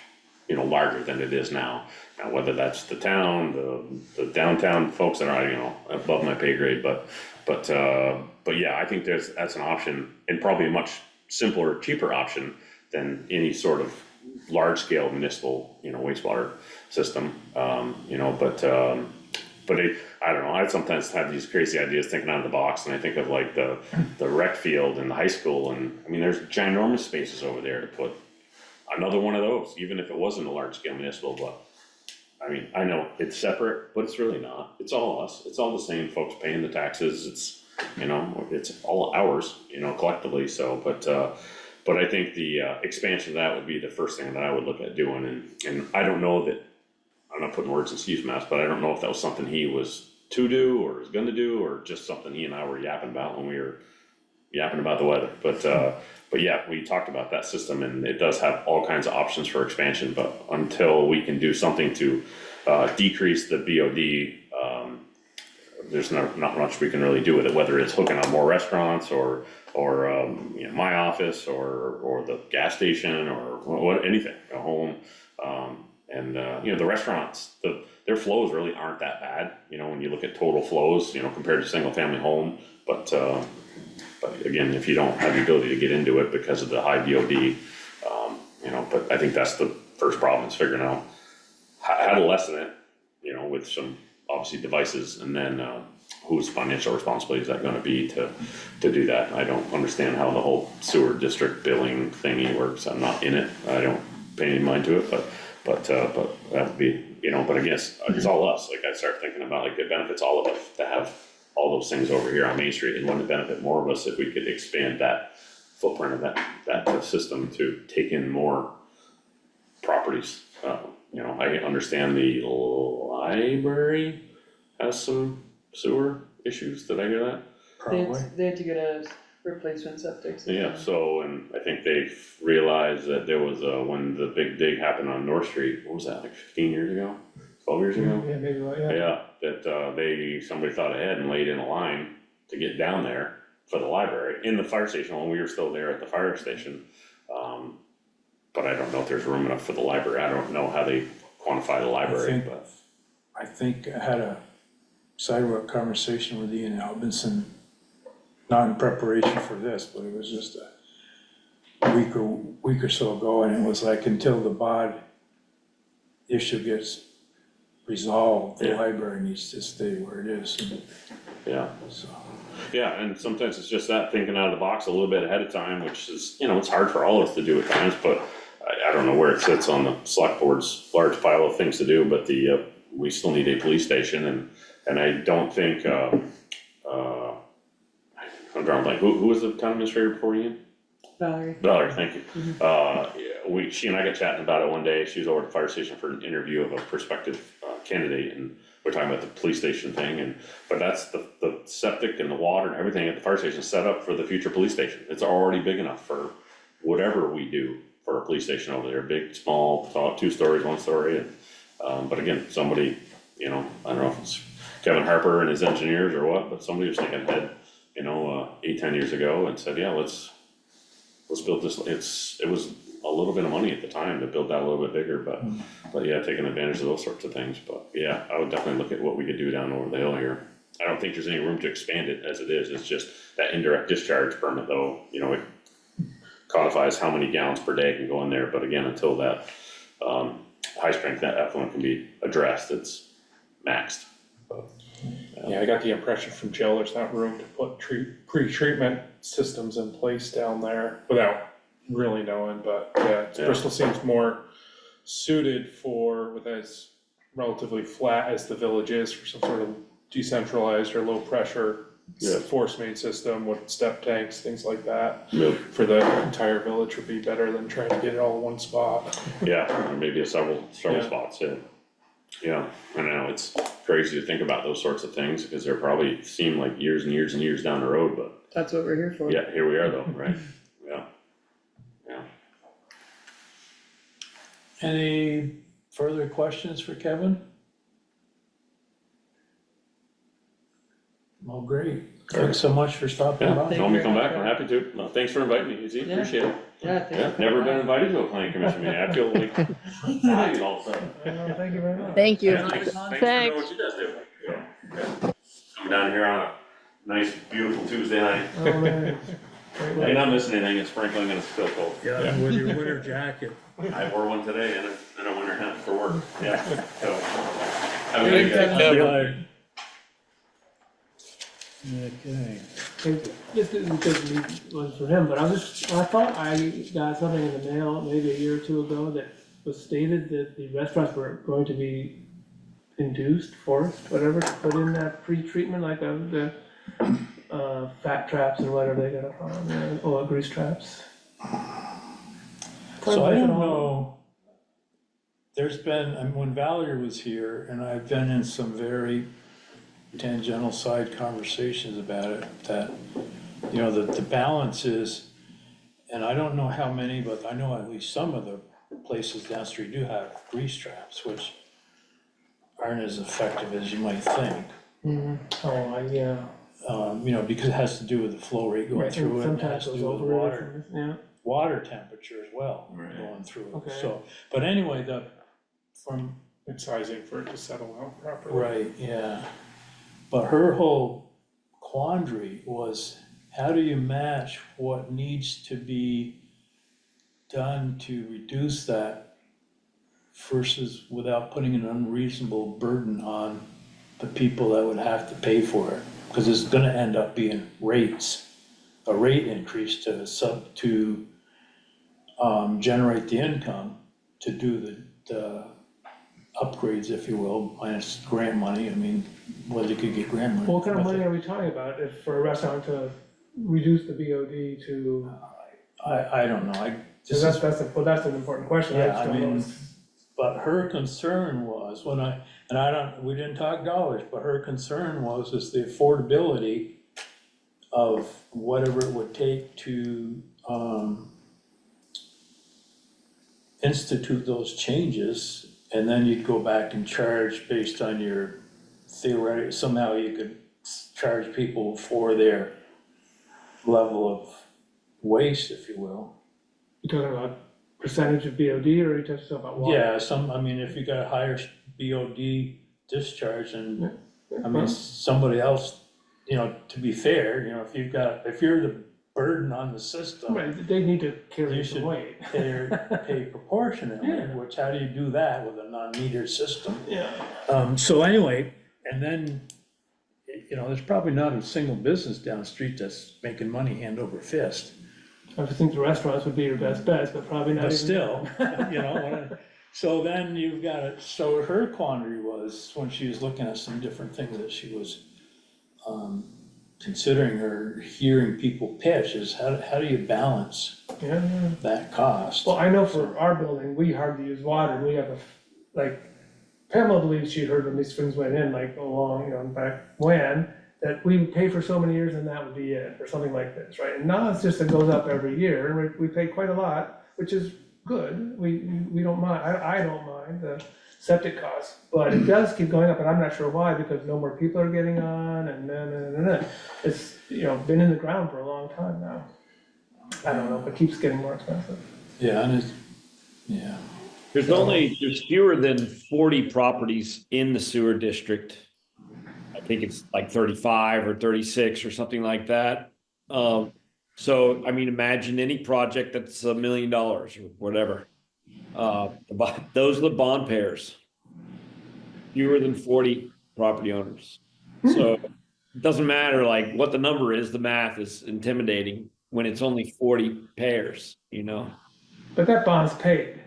larger than it is now. Now, whether that's the town, the downtown folks that are, above my pay grade, but yeah, I think that's an option and probably a much simpler, cheaper option than any sort of large scale municipal, wastewater system, but I don't know, I sometimes have these crazy ideas thinking out of the box, and I think of like the rec field in the high school, and I mean, there's ginormous spaces over there to put another one of those, even if it wasn't a large scale municipal, but I mean, I know it's separate, but it's really not. It's all us. It's all the same folks paying the taxes. It's, it's all ours, collectively. So, but I think the expansion of that would be the first thing that I would look at doing. And I don't know that, I'm not putting words in Steve's mouth, but I don't know if that was something he was to do or was gonna do, or just something he and I were yapping about when we were yapping about the weather. But yeah, we talked about that system, and it does have all kinds of options for expansion, but until we can do something to decrease the BOD, there's not much we can really do with it, whether it's hooking on more restaurants or my office or the gas station or anything, a home. The restaurants, their flows really aren't that bad, when you look at total flows, compared to single family home, but again, if you don't have the ability to get into it because of the high BOD, but I think that's the first problem, is figuring out how to lessen it, with some obviously devices, and then whose financial responsibility is that gonna be to do that? I don't understand how the whole sewer district billing thingy works. I'm not in it. I don't pay any mind to it, but But that would be, but I guess it's all us, like I start thinking about, like, it benefits all of us to have all those things over here on Main Street, and wouldn't it benefit more of us if we could expand that footprint of that system to take in more properties? I understand the library has some sewer issues, did I hear that? Probably. They had to get a replacement septic system. Yeah, so, and I think they realized that there was, when the big dig happened on North Street, what was that, like 15 years ago? 12 years ago? Yeah, maybe, yeah. Yeah, that, somebody thought ahead and laid in a line to get down there for the library, in the fire station, when we were still there at the fire station. But I don't know if there's room enough for the library, I don't know how they quantify the library, but. I think I had a sidewalk conversation with Ian Albinson, not in preparation for this, but it was just a week or so ago, and it was like, until the BOD issue gets resolved, the Yeah. library needs to stay where it is, and Yeah, so. yeah, and sometimes it's just that, thinking out of the box a little bit ahead of time, which is, it's hard for all of us to do at times, but I don't know where it sits on the select board's large pile of things to do, but we still need a police station, and I don't think, I'm drawing blank, who was the town administrator before Ian? Valerie. Thank you. Yeah, she and I got chatting about it one day, she was over at the fire station for an interview of a prospective candidate, and we're talking about the police station thing, but that's the septic and the water and everything at the fire station is set up for the future police station. It's already big enough for whatever we do for a police station over there, big, small, 2 stories, 1 story, and, but again, somebody, I don't know if it's Kevin Harper and his engineers or what, but somebody was thinking ahead, 8-10 years ago and said, yeah, let's build this, it was a little bit of money at the time to build that a little bit bigger, but yeah, taking advantage of those sorts of things, but yeah, I would definitely look at what we could do down over the hill here. I don't think there's any room to expand it as it is, it's just that indirect discharge permit though, it codifies how many gallons per day can go in there, but again, until that, high strength effluent can be addressed, it's maxed. Yeah, I got the impression from Jill, there's not room to put pre-treatment systems in place down there without really knowing, but yeah, Yeah. Bristol seems more suited with as relatively flat as the village is for some sort of decentralized or low pressure Yeah. force main system with step tanks, things like that. Yep. For the entire village would be better than trying to get it all in one spot. Yeah, or maybe several Yeah. spots, yeah. Yeah, I know, it's crazy to think about those sorts of things, because they're probably seem like years and years and years down the road, but That's what we're here for. yeah, here we are though, right? Yeah. Yeah. Any further questions for Kevin? Well, great, thanks so much for stopping Yeah, by. tell me come back, I'm happy to, no, thanks for inviting me, Izzy, Yeah. appreciate it. Yeah, thank Yeah, you. never been invited to a planning commission meeting, I feel like valued all of a sudden. Thank you very much. Thank you. Yeah, thanks for doing what you guys do. Yeah. Coming down here on a nice, beautiful Tuesday night, you're not missing anything, it's sprinkling and it's still cold. Yeah, with your winter jacket. I wore one today and a winter hat for work, yeah, so. Have a Good, good day. See you later. Okay. This isn't because it was for him, but I thought I got something in the mail maybe a year or two ago that was stated that the restaurants were going to be induced, forced, whatever, to put in that pre-treatment, like the fat traps or whatever they got on, or grease traps. So I don't know, there's been, when Valerie was here, and I've been in some very tangential side conversations about it, that, the balance is, and I don't know how many, but I know at least some of the places down the street do have grease traps, which aren't as effective as you might think. Oh, yeah. Because it has to do with the flow rate going Right, through and it, and it has sometimes to goes do with over it, yeah. water temperature as well, Right. going through it, Okay. so, but anyway, from And sizing for it to settle out properly. right, yeah. But her whole quandary was, how do you match what needs to be done to reduce that versus without putting an unreasonable burden on the people that would have to pay for it? Because it's gonna end up being a rate increase to generate the income to do upgrades, if you will, minus grant money, I mean, whether you could get grant money. What kind of with money it. are we talking about if for a restaurant to reduce the BOD to, I don't know, cause that's an important question, I Yeah, just I don't know. mean, but her concern was, we didn't talk dollars, but her concern is the affordability of whatever it would take to, institute those changes, and then you'd go back and charge based on your theoretic, somehow you could charge people for their level of waste, if you will. You talking about percentage of BOD or are you talking about water? Yeah, I mean, if you got a higher BOD discharge, and, I mean, somebody else, to be fair, if you're the burden on the system, Right, they need to carry you some should weight. pay proportionately, Yeah. which, how do you do that with a non-metered system? Yeah. So anyway, and then, there's probably not a single business down the street that's making money hand over fist. I would think the restaurants would be your best bets, but probably not But even. still, so then you've got it, so her quandary was, when she was looking at some different things that she was, considering or hearing people pitch, is how do you balance Yeah, yeah. that cost? Well, I know for our building, we hardly use water, we have like, Pamela believes she heard when these springs went in, like, back when, that we pay for so many years and that would be it, or something like this, right? And now it's just, it goes up every year, and we pay quite a lot, which is good, we don't mind, I don't mind the septic costs, but it does keep going up, and I'm not sure why, because no more people are getting on, and. It's, been in the ground for a long time now. I don't know, but it keeps getting more expensive. Yeah, and yeah. There's fewer than 40 properties in the sewer district. I think it's like 35 or 36 or something like that. So, I mean, imagine any project that's $1 million or whatever. Those are the bond payers. Fewer than 40 property owners. So it doesn't matter like what the number is, the math is intimidating when it's only 40 payers, But that bond's paid,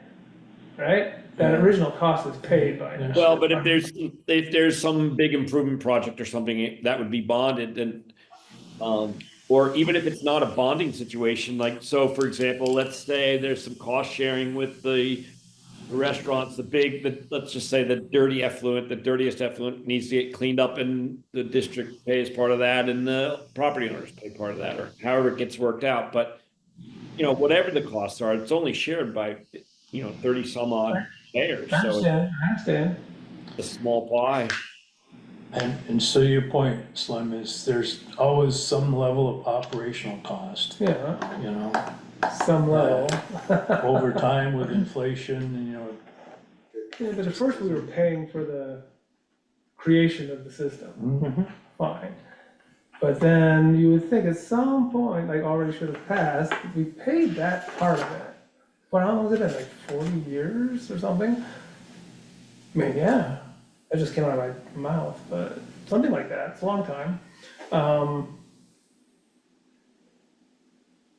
right? That original cost is paid by now. Well, but if there's some big improvement project or something that would be bonded, then, or even if it's not a bonding situation, like, so for example, let's say there's some cost sharing with the restaurants, let's just say the dirtiest effluent needs to get cleaned up, and the district pays part of that and the property owners pay part of that, or however it gets worked out. But, whatever the costs are, it's only shared by, 30 some odd payers. I So understand. it's a small pie. And so your point, Slim, is there's always some level of operational cost, Yeah, some level. over time with inflation, and, Yeah, but at first we were paying for the creation of the system, fine. But then you would think at some point, like already should have passed, we paid that part of it. But how long has it been, like 40 years or something? I mean, yeah, that just came out of my mouth, but something like that, it's a long time.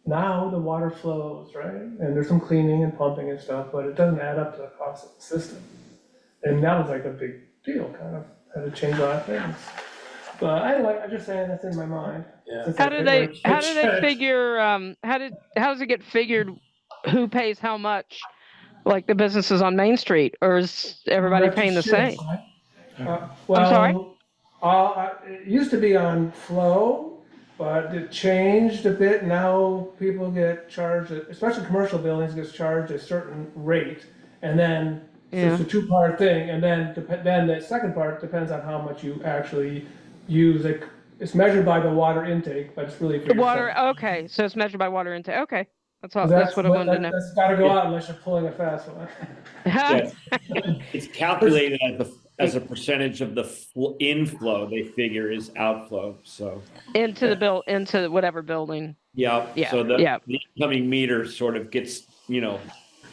Now the water flows, right? And there's some cleaning and pumping and stuff, but it doesn't add up to the cost of the system. And that was like a big deal, kind of, had to change a lot of things. But I'm just saying that's in my mind. yeah. Since How I do pretty they, much how do they checked. figure, how does it get figured who pays how much? Like the businesses on Main Street, or is everybody That's paying the just shit, same? right? I'm sorry? It used to be on flow, but it changed a bit. Now people get charged, especially commercial buildings, gets charged a certain rate. And then, so it's a two-part thing, and then the second part depends on how much you actually use. It's measured by the water intake, but it's really for The yourself. water, okay, so it's measured by water intake, okay. That's all, 'Cause that's what I wanted to know. That's gotta go out unless you're pulling a fast one. Yes. It's calculated as a percentage of the inflow they figure is outflow, so. Into whatever building. Yeah, Yeah, so yeah. the incoming meter sort of gets,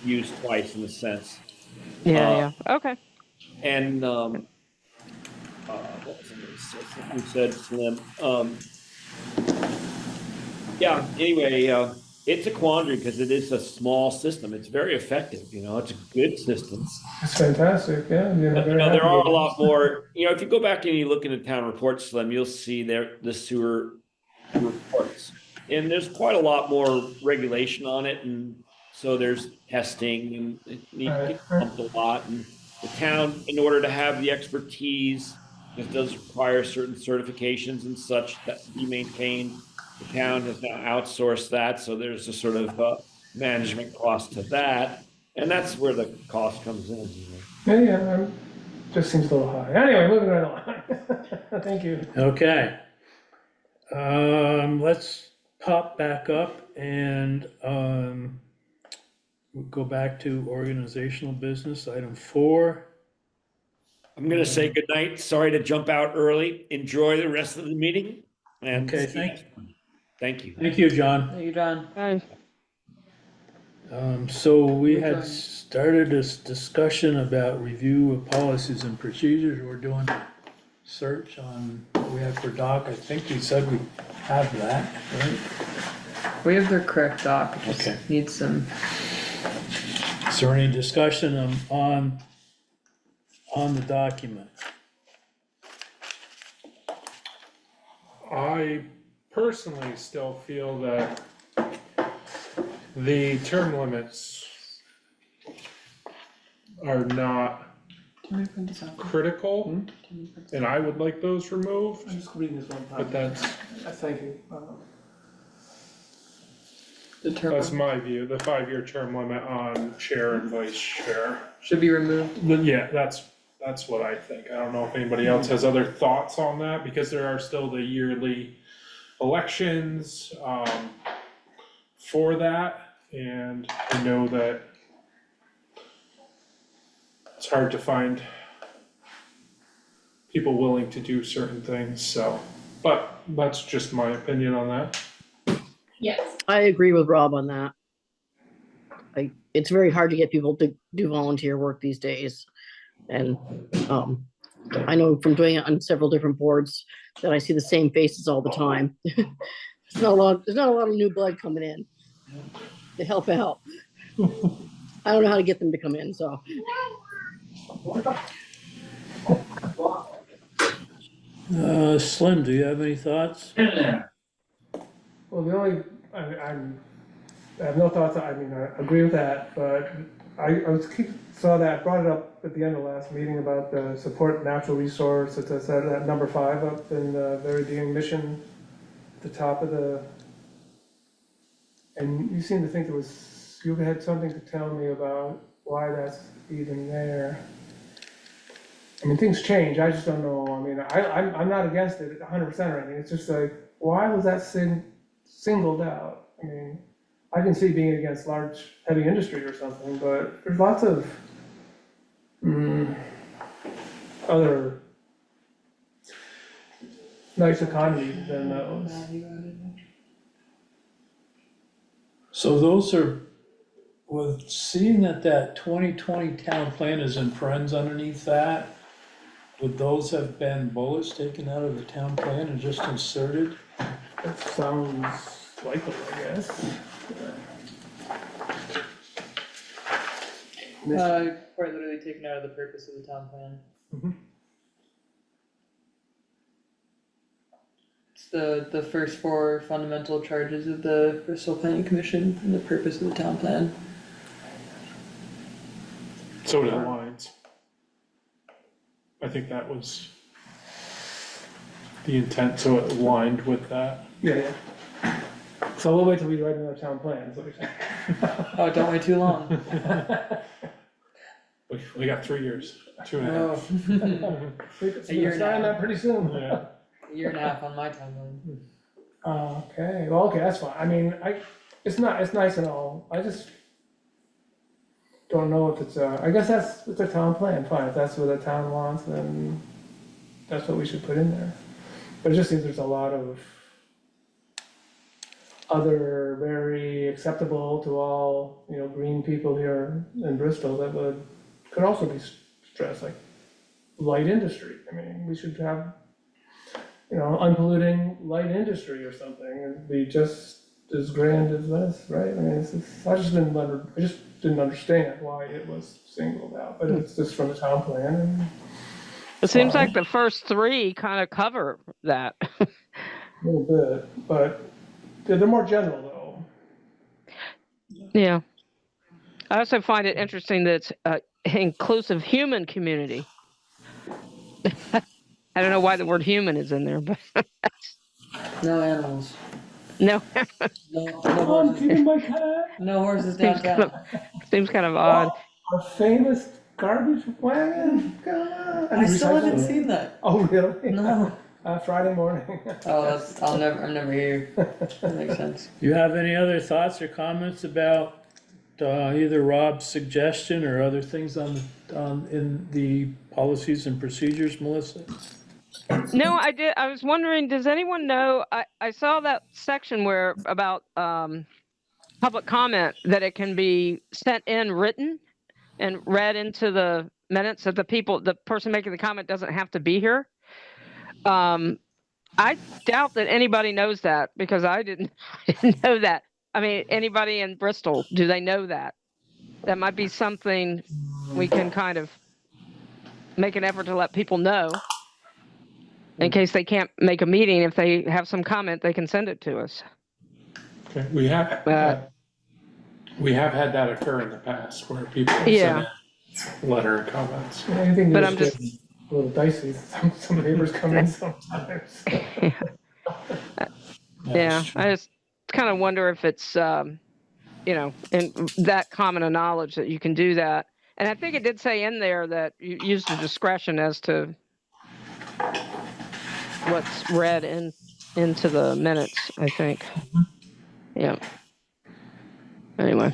used twice in a sense. Yeah, okay. And, what was I gonna say? Something you said, Slim. Yeah, anyway, it's a quandary because it is a small system. It's very effective, you know, it's a good system. It's fantastic, yeah, you know, But, you very know, there happy are with a it. lot more, you know, if you go back and you look in the town reports, Slim, you'll see there, the sewer reports. And there's quite a lot more regulation on it, and so there's testing and it needs to get Right. pumped a lot. And the town, in order to have the expertise, it does require certain certifications and such that to be maintained. The town has now outsourced that, so there's a sort of management cost to that, and that's where the cost comes in, you know. Yeah, just seems a little high. Anyway, moving right along. Thank you. Okay. Let's pop back up and, we'll go back to organizational business, item 4. I'm gonna say goodnight. Sorry to jump out early. Enjoy the rest of the meeting. And Okay, thank you. Thank you, John. Thank you, John. Okay. So we Which had one? started this discussion about review of policies and procedures. We're doing a search on what we have for doc. I think we said we have that, right? We have the correct doc, it Okay. just needs some, Is there any discussion on the document? I personally still feel that the term limits are not can we print this out? critical, Can we print this and I would like those removed, I'm just reading this one but part. that's, Thank you. The term that's my view, the 5-year term limit on chair and vice chair. should be removed. But yeah, that's what I think. I don't know if anybody else has other thoughts on that, because there are still the yearly elections, for that, and I know that it's hard to find people willing to do certain things, so, but that's just my opinion on that. I agree with Rob on that. It's very hard to get people to do volunteer work these days. And, I know from doing it on several different boards that I see the same faces all the time. There's not a lot of new blood coming in to help out. I don't know how to get them to come in, so. Slim, do you have any thoughts? Well, the only, I have no thoughts, I mean, I agree with that, but saw that, brought it up at the end of last meeting about the support natural resource, it says that number 5 up in the very beginning mission, at the top of the, and you seem to think you had something to tell me about why that's even there. I mean, things change, I just don't know, I mean, I'm not against it 100% or anything, it's just like, why was that singled out? I mean, I can see being against large, heavy industry or something, but there's lots of other nice economies than those. So those are, with seeing that 2020 town plan is in parentheses underneath that, would those have been bullets taken out of the town plan and just inserted? That sounds likely, I guess. Quite literally taken out of the purpose of the town plan. Mhm. It's the first 4 fundamental charges of the Bristol Planning Commission and the purpose of the town plan. So it aligns. I think that was the intent, so it aligned with that. Yeah. So we'll wait till we write another town plan, is what you're saying. Oh, don't wait too long. We got 3 years, 2.5. We're year and a starting half. that pretty soon. Yeah. A year and a half on my timeline. Okay, well, okay, that's fine, I mean, it's nice and all, I just don't know if it's I guess it's a town plan, fine, if that's what the town wants, then that's what we should put in there. But it just seems there's a lot of other very acceptable to all, green people here in Bristol that could also be stressed, like light industry, I mean, we should have, unpolluting light industry or something, and we just as grand as this, right? I mean, I just didn't understand why it was singled out, but it's just from the town plan and. It seems fine. like the first three kind of cover that. A little bit, but they're more general though. Yeah. I also find it interesting that it's inclusive human community. I don't know why the word human is in there, but No animals. no, No I'm horses. keeping my cat. No horses seems kind of downtown. seems kind of odd. A famous garbage wagon. Come on. I still Recycle. haven't seen that. Oh, really? No. Friday morning. Oh, I'm never here. That makes sense. You have any other thoughts or comments about either Rob's suggestion or other things in the policies and procedures, Melissa? No, I did. I was wondering, does anyone know? I saw that section where about public comment that it can be sent in written and read into the minutes that the person making the comment doesn't have to be here. I doubt that anybody knows that because I didn't, I didn't know that. I mean, anybody in Bristol, do they know that? That might be something we can kind of make an effort to let people know in case they can't make a meeting. If they have some comment, they can send it to us. Okay, we have had that occur in the past where people have Yeah. sent in letter and comments. Anything But that's I'm just- getting a little dicey. Some neighbors come in sometimes. Yeah, I just kind of wonder if it's, in that common a knowledge that you can do that. And I think it did say in there that you use the discretion as to what's read into the minutes, I think. Yeah. Anyway.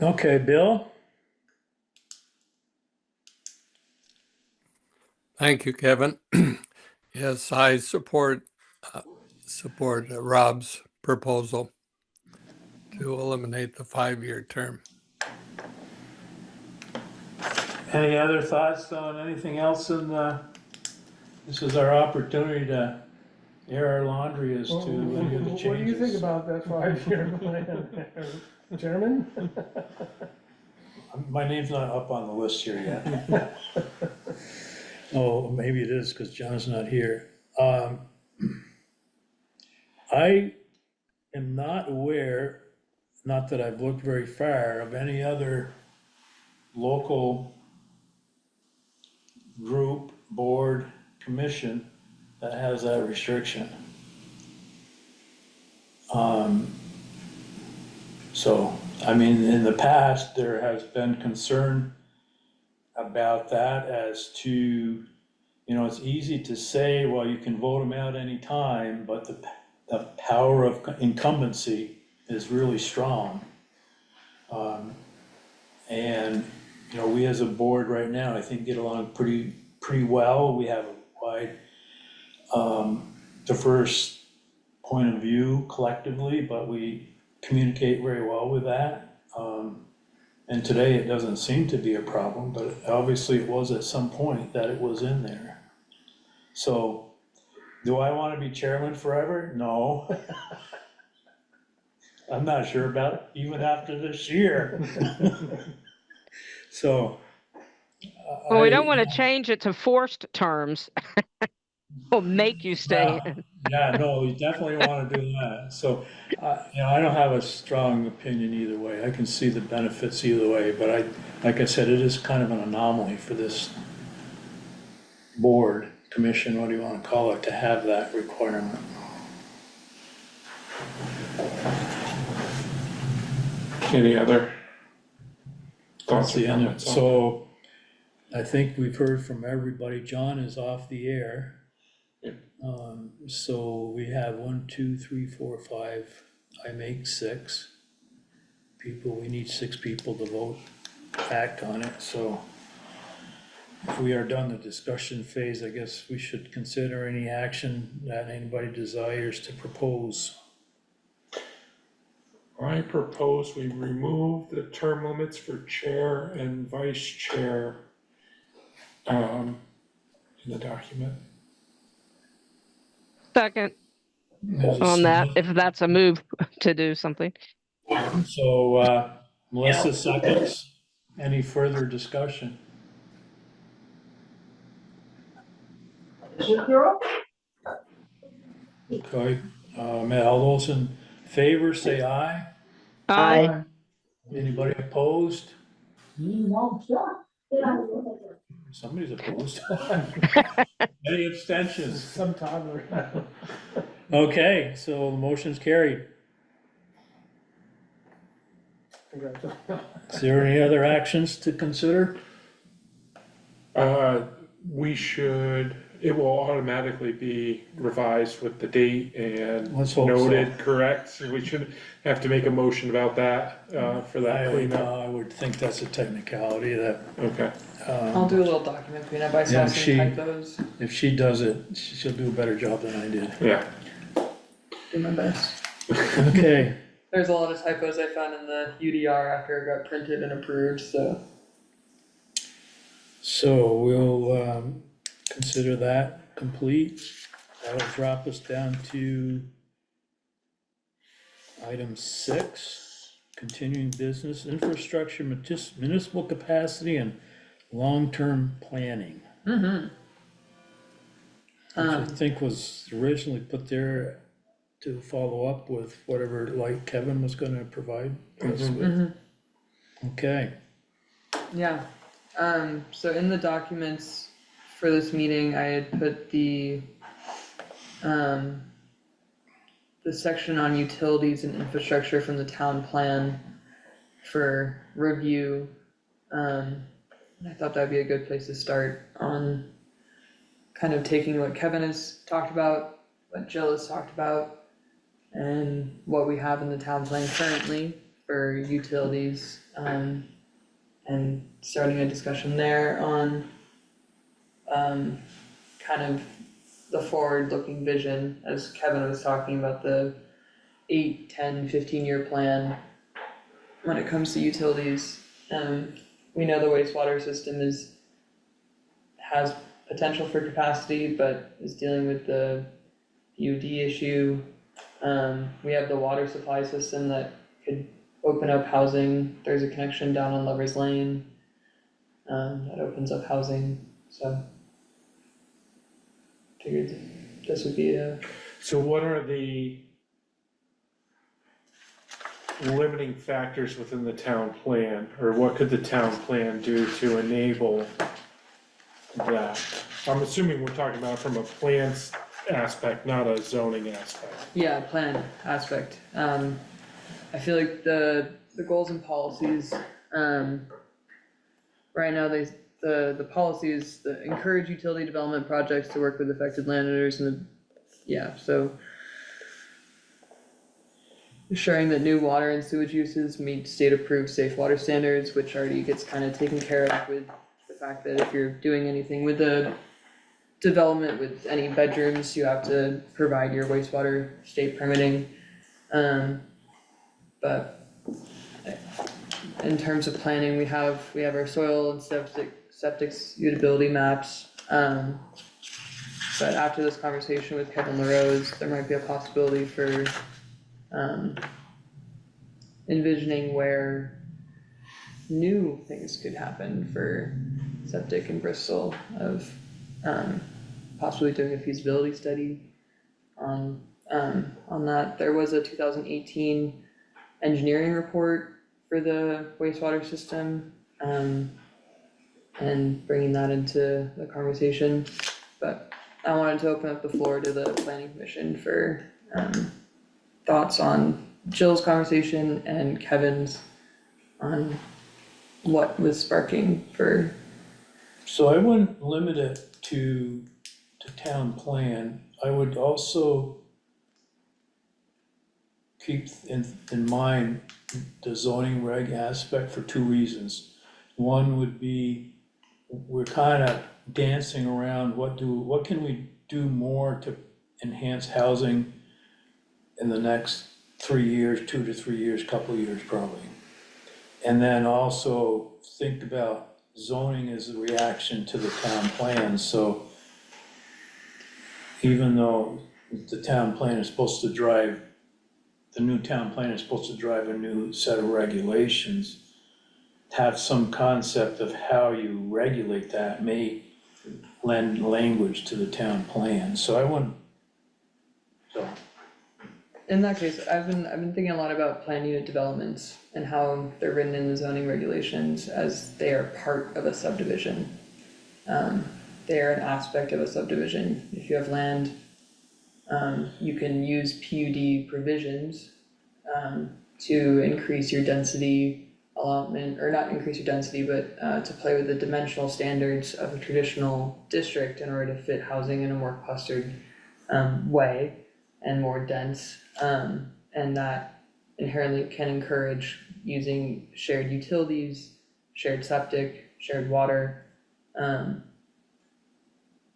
Okay, Bill? Thank you, Kevin. Yes, I support Rob's proposal to eliminate the 5-year term. Any other thoughts on anything else this is our opportunity to air our laundry as to any of the changes. What do you think about that 5-year plan, Chairman? My name's not up on the list here yet. Oh, maybe it is because John's not here. I am not aware, not that I've looked very far, of any other local group, board, commission that has that restriction. So, I mean, in the past, there has been concern about that as to, it's easy to say, well, you can vote them out anytime, but the power of incumbency is really strong. And, we as a board right now, I think get along pretty well. We have a wide, diverse point of view collectively, but we communicate very well with that. And today it doesn't seem to be a problem, but obviously it was at some point that it was in there. So, do I want to be chairman forever? No. I'm not sure about it, even after this year. So. Well, we don't want to change it to forced terms. We'll make you stay. Yeah, no, you definitely want to do that. So, I don't have a strong opinion either way. I can see the benefits either way, but like I said, it is kind of an anomaly for this board, commission, what do you want to call it, to have that requirement. Any other thoughts That's or the end of it. comments? So, I think we've heard from everybody. John is off the air. Yep. So we have 1, 2, 3, 4, 5, I make 6 people. We need 6 people to vote, act on it, so if we are done the discussion phase, I guess we should consider any action that anybody desires to propose. I propose we remove the term limits for chair and vice chair in the document. Second. on that, if that's a move to do something. So, Melissa seconds. Any further discussion? Okay, all those in favor, say aye. Aye. Anybody opposed? Somebody's opposed. Any abstentions? Some toddler. Okay, so the motion's carried. Congratulations. Is there any other actions to consider? We should, it will automatically be revised with the date and Let's hope so. noted, correct? So we shouldn't have to make a motion about that, for that cleanup. I would think that's a technicality that, Okay, I'll do a little document cleanup, I saw Yeah, some she- typos, if she does it, she'll do a better job than I did. yeah. do my best. Okay, There's a lot of typos I found in the UDR after it got printed and approved, so. so we'll, consider that complete. That'll drop us down to item 6, continuing business, infrastructure, municipal capacity, and long-term planning. Which I think was originally put there to follow up with whatever like Kevin was gonna provide us with. Okay, Yeah, so in the documents for this meeting, I had put the section on utilities and infrastructure from the town plan for review. And I thought that'd be a good place to start on kind of taking what Kevin has talked about, what Jill has talked about, and what we have in the town plan currently for utilities, and starting a discussion there on kind of the forward-looking vision, as Kevin was talking about the 8, 10, 15-year plan when it comes to utilities. We know the wastewater system has potential for capacity, but is dealing with the UD issue. We have the water supply system that could open up housing. There's a connection down on Lovers Lane that opens up housing, so figured this would be a, So what are the limiting factors within the town plan, or what could the town plan do to enable that? I'm assuming we're talking about from a plans aspect, not a zoning aspect. yeah, plan aspect. I feel like the goals and policies, right now, the policies that encourage utility development projects to work with affected landowners and so ensuring that new water and sewage uses meet state-approved safe water standards, which already gets kind of taken care of with the fact that if you're doing anything with the development with any bedrooms, you have to provide your wastewater state permitting. But in terms of planning, we have our soil and septic suitability maps. But after this conversation with Kevin LaRose, there might be a possibility for envisioning where new things could happen for septic in Bristol, of possibly doing a feasibility study on that. There was a 2018 engineering report for the wastewater system, and bringing that into the conversation. But I wanted to open up the floor to the planning commission for thoughts on Jill's conversation and Kevin's on what was sparking for. so I wouldn't limit it to town plan. I would also keep in mind the zoning reg aspect for 2 reasons. One would be, we're kind of dancing around what can we do more to enhance housing in the next 3 years, 2 to 3 years, couple of years probably. And then also think about zoning as a reaction to the town plan, so even though the town plan is supposed to drive, the new town plan is supposed to drive a new set of regulations. To have some concept of how you regulate that may lend language to the town plan, so I wouldn't, so. In that case, I've been thinking a lot about planned unit developments and how they're written in the zoning regulations as they are part of a subdivision. They are an aspect of a subdivision. If you have land, you can use PUD provisions, to increase your density allotment, or not increase your density, but, to play with the dimensional standards of a traditional district in order to fit housing in a more clustered, way and more dense. And that inherently can encourage using shared utilities, shared septic, shared water.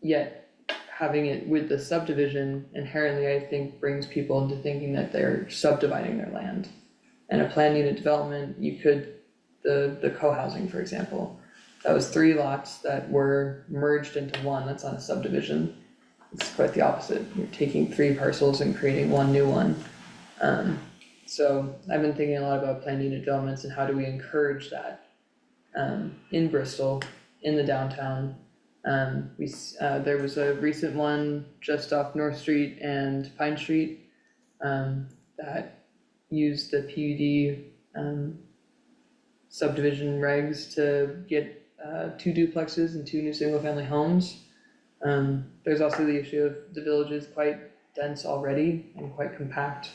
Yet having it with the subdivision inherently, I think, brings people into thinking that they're subdividing their land. And a planned unit development, you could, the co-housing, for example, that was 3 lots that were merged into one, that's not a subdivision. It's quite the opposite, you're taking 3 parcels and creating one new one. So I've been thinking a lot about planned unit developments and how do we encourage that. In Bristol, in the downtown, there was a recent one just off North Street and Pine Street, that used the PUD, subdivision regs to get, 2 duplexes and 2 new single-family homes. There's also the issue of the village is quite dense already and quite compact.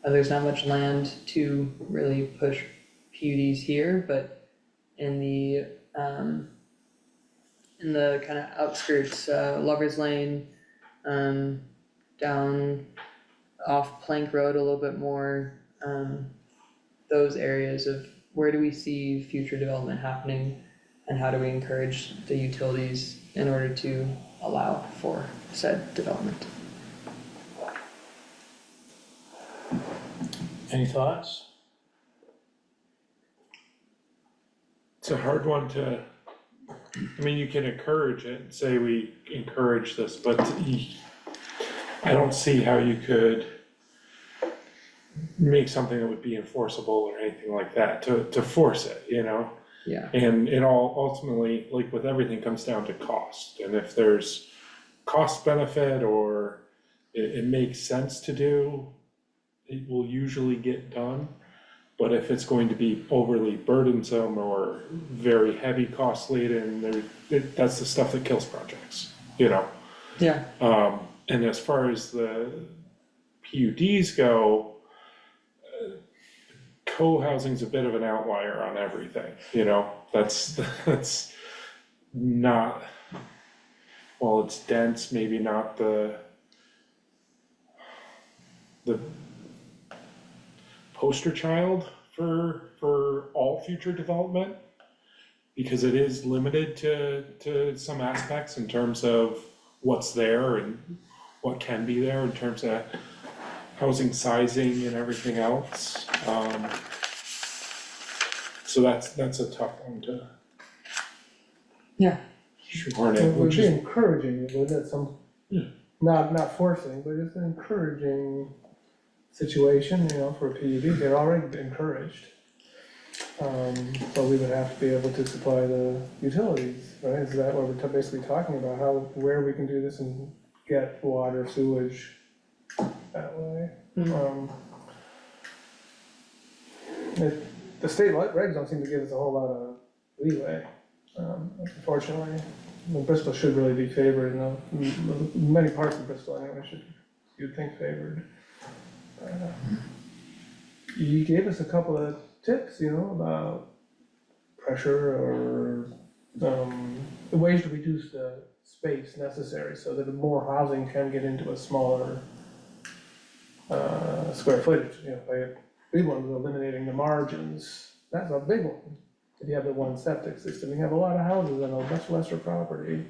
There's not much land to really push PUDs here, but in the kind of outskirts, Lover's Lane, down off Plank Road a little bit more, those areas of where do we see future development happening and how do we encourage the utilities in order to allow for said development. Any thoughts? It's a hard one to, I mean, you can encourage it, and say we encourage this, but I don't see how you could make something that would be enforceable or anything like that to force it, you know? Yeah, And it all ultimately, like with everything, comes down to cost, and if there's cost benefit or it makes sense to do, it will usually get done. But if it's going to be overly burdensome or very heavy cost laden, that's the stuff that kills projects, you know? yeah, And as far as the PUDs go, co-housing's a bit of an outlier on everything, you know? That's not, well, it's dense, maybe not the poster child for all future development, because it is limited to some aspects in terms of what's there and what can be there in terms of housing sizing and everything else. So that's a tough one to yeah, shoehorn It in, would which be is, encouraging, it would, Yeah. not forcing, but it's an encouraging situation, you know, for a PUD, they're already encouraged. But we would have to be able to supply the utilities, right? Is that what we're basically talking about, where we can do this and get water, sewage that way? The state regs don't seem to give us a whole lot of leeway, unfortunately. I mean, Bristol should really be favored, many parts of Bristol anyway you'd think favored. You gave us a couple of tips, you know, about pressure or the ways to reduce the space necessary so that more housing can get into a smaller square footage, you know, by a big one, eliminating the margins. That's a big one. If you have the one septic system, you have a lot of houses on a much lesser property.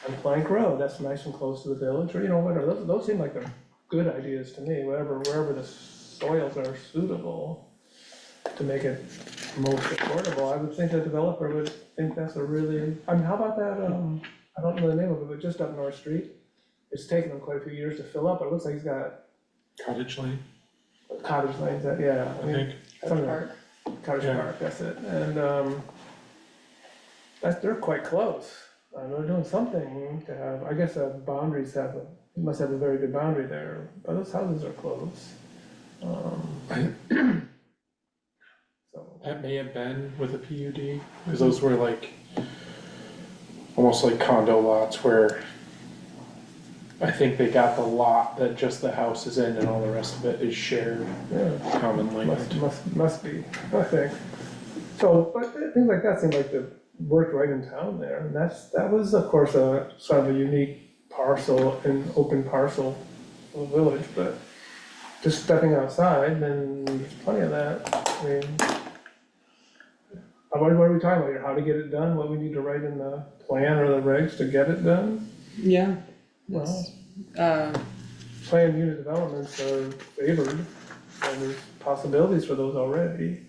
On Plank Road, that's nice and close to the village, or, you know, whatever, those seem like they're good ideas to me, wherever the soils are suitable to make it most affordable. I would think a developer would think that's a really, I mean, how about that, I don't know the name of it, but just up North Street, it's taken him quite a few years to fill up, but it looks like he's got Cottage Lane, cottage lanes that, yeah. I think. Something- Park. Cottage Yeah. Park, that's it, and, they're quite close. They're doing something to have, I guess, boundaries you must have a very good boundary there, but those houses are close. So, That may have been with a PUD, because those were like, almost like condo lots where I think they got the lot that just the house is in and all the rest of it is shared yeah, common land. must be, I think. So, but things like that seem like they worked right in town there, and that was, of course, a sort of a unique parcel, an open parcel of the village, but just stepping outside, then there's plenty of that, I mean. What are we talking about here, how to get it done, what we need to write in the plan or the regs to get it done? Yeah. Well, Uh, planned unit developments are favored, and there's possibilities for those already.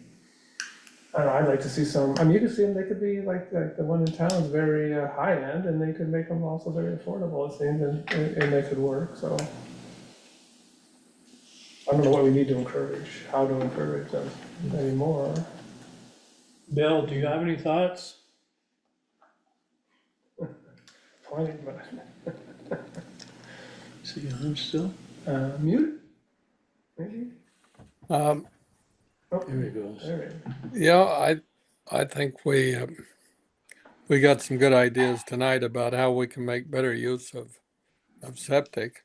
I don't know, I'd like to see some, I mean, you could see them, they could be like the one in town is very high end, and they could make them also very affordable, it seems, and they could work, so. I don't know what we need to encourage, how to encourage them anymore. Bill, do you have any thoughts? Plenty, but, See, I'm still, mute? Maybe? Um, Oh, there he goes. there we go. yeah, I think we got some good ideas tonight about how we can make better use of septic.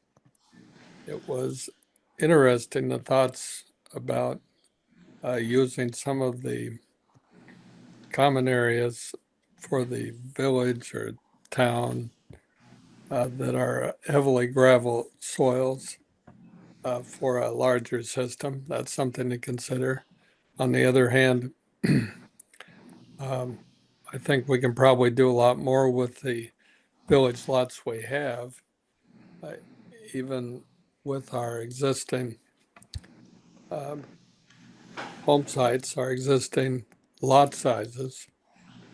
It was interesting, the thoughts about using some of the common areas for the village or town that are heavily gravel soils for a larger system. That's something to consider. On the other hand, I think we can probably do a lot more with the village lots we have, uh, even with our existing home sites, our existing lot sizes,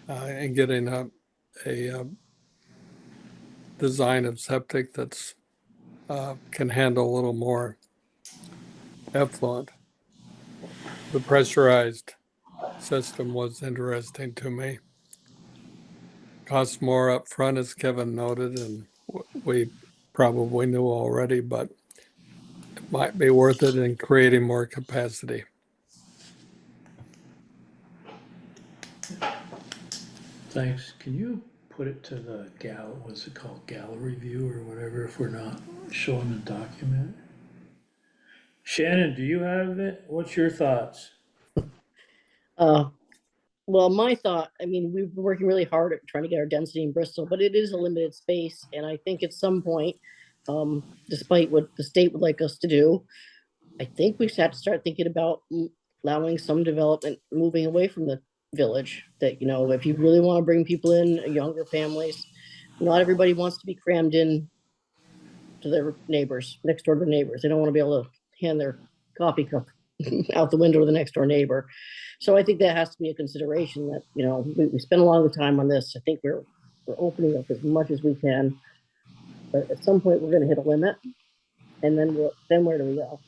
and getting a design of septic that's can handle a little more effluent. The pressurized system was interesting to me. Costs more up front, as Kevin noted, and we probably knew already, but it might be worth it in creating more capacity. Thanks. Can you put it to the what's it called, gallery view or whatever, if we're not showing the document? Shannon, do you have it? What's your thoughts? Well, my thought, I mean, we've been working really hard at trying to get our density in Bristol, but it is a limited space, and I think at some point, despite what the state would like us to do, I think we have to start thinking about allowing some development, moving away from the village. That, you know, if you really want to bring people in, younger families, not everybody wants to be crammed in to their neighbors, next door to neighbors. They don't want to be able to hand their coffee cup out the window to the next door neighbor. So I think that has to be a consideration that, you know, we spend a lot of the time on this. I think we're opening up as much as we can. But at some point we're gonna hit a limit. And then where do we go?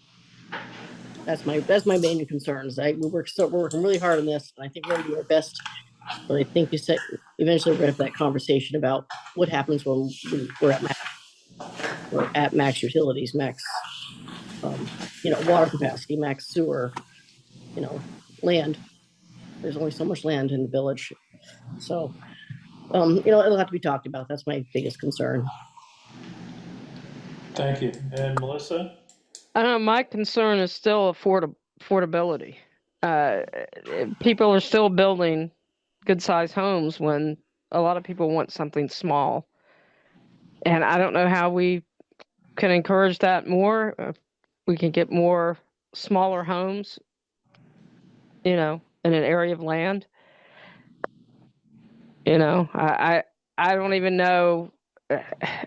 That's my main concerns. We're working really hard on this, and I think we're gonna do our best. But I think you said eventually we're gonna have that conversation about what happens when we're at max utilities, max water capacity, max sewer, land. There's only so much land in the village. So, it'll have to be talked about. That's my biggest concern. Thank you. And Melissa? I don't know, my concern is still affordability. Uh, People are still building good sized homes when a lot of people want something small. And I don't know how we can encourage that more. We can get more smaller homes, in an area of land. I don't even know.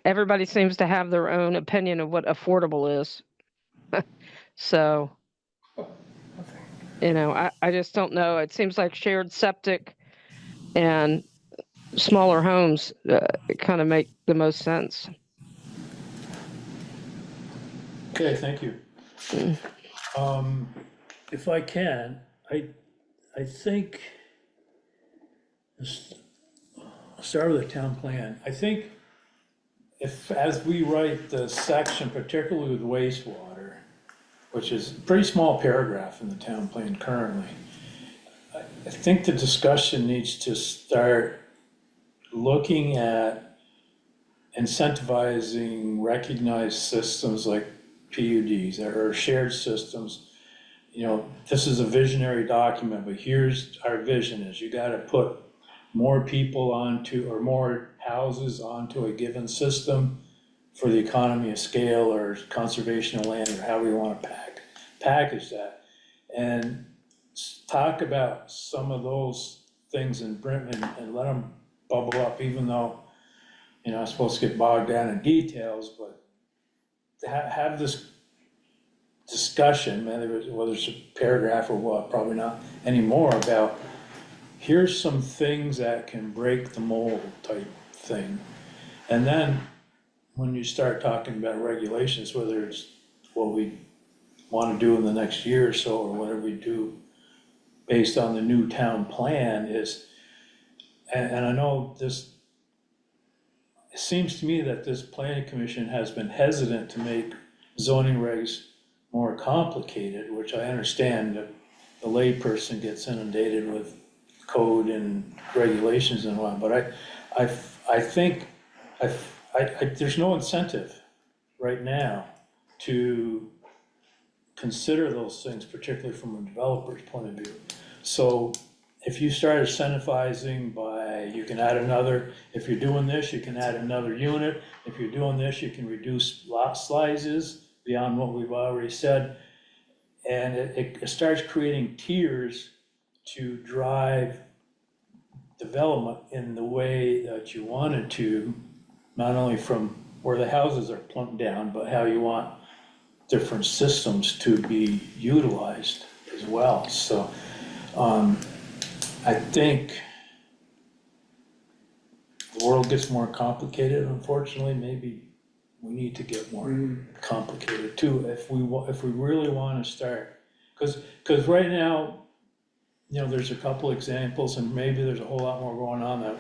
Everybody seems to have their own opinion of what affordable is. So, I just don't know. It seems like shared septic and smaller homes kind of make the most sense. Okay, thank you. If I can, I think, I'll start with the town plan. I think if, as we write the section, particularly with wastewater, which is a pretty small paragraph in the town plan currently, I think the discussion needs to start looking at incentivizing recognized systems like PUDs or shared systems. You know, this is a visionary document, but here's our vision is you gotta put more people onto, or more houses onto a given system for the economy of scale or conservation of land, or how we wanna package that. And talk about some of those things in Britain and let them bubble up, even though, you know, I'm supposed to get bogged down in details, but to have this discussion, whether it's a paragraph or what, probably not anymore, about here's some things that can break the mold type thing. And then when you start talking about regulations, whether it's what we want to do in the next year or so, or whatever we do based on the new town plan is, and I know this, it seems to me that this planning commission has been hesitant to make zoning regs more complicated, which I understand that the layperson gets inundated with code and regulations and whatnot, but I think there's no incentive right now to consider those things, particularly from a developer's point of view. So if you start incentivizing by, you can add another, if you're doing this, you can add another unit. If you're doing this, you can reduce lot sizes beyond what we've already said. And it starts creating tiers to drive development in the way that you want it to, not only from where the houses are plunked down, but how you want different systems to be utilized as well. So I think the world gets more complicated, unfortunately. Maybe we need to get more complicated too, if we really want to start. Because right now, you know, there's a couple examples, and maybe there's a whole lot more going on that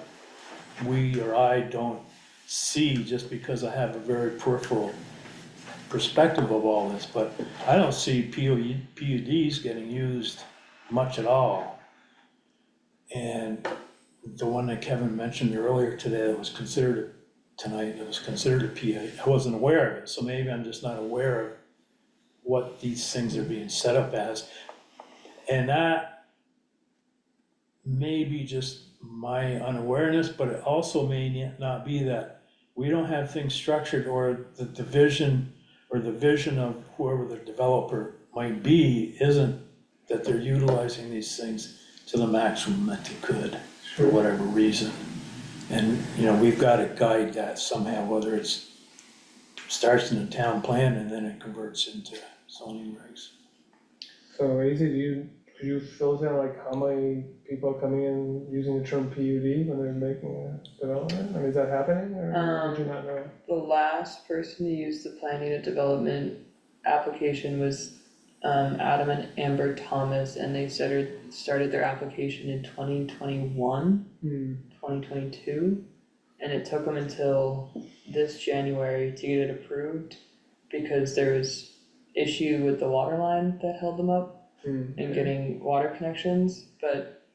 we or I don't see, just because I have a very peripheral perspective of all this, but I don't see PUDs getting used much at all. And the one that Kevin mentioned earlier today that was considered tonight, it was considered a PUD, I wasn't aware of it, so maybe I'm just not aware of what these things are being set up as. And that may be just my unawareness, but it also may not be that we don't have things structured, or the vision or the vision of whoever the developer might be isn't that they're utilizing these things to the maximum that they could for whatever reason. And, you know, we've got to guide that somehow, whether it's starts in a town plan and then it converts into zoning regs. So easy, could you fill us in like how many people are coming in using the term PUD when they're making a development? I mean, is that happening, or did you not know? The last person to use the planning and development application was Adam and Amber Thomas, and they started their application in 2021, 2022, and it took them until this January to get it approved because there was issue with the water line that held them up and getting water connections, but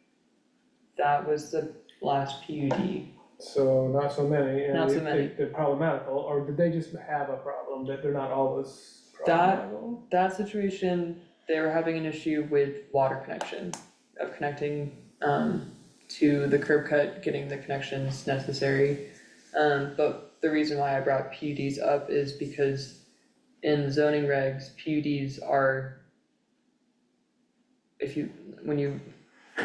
that was the last PUD. So not so many, and Not so many. they're problematical, or did they just have a problem that they're not always problematical? That situation, they were having an issue with water connection, of connecting to the curb cut, getting the connections necessary. But the reason why I brought PUDs up is because in zoning regs, PUDs are, when you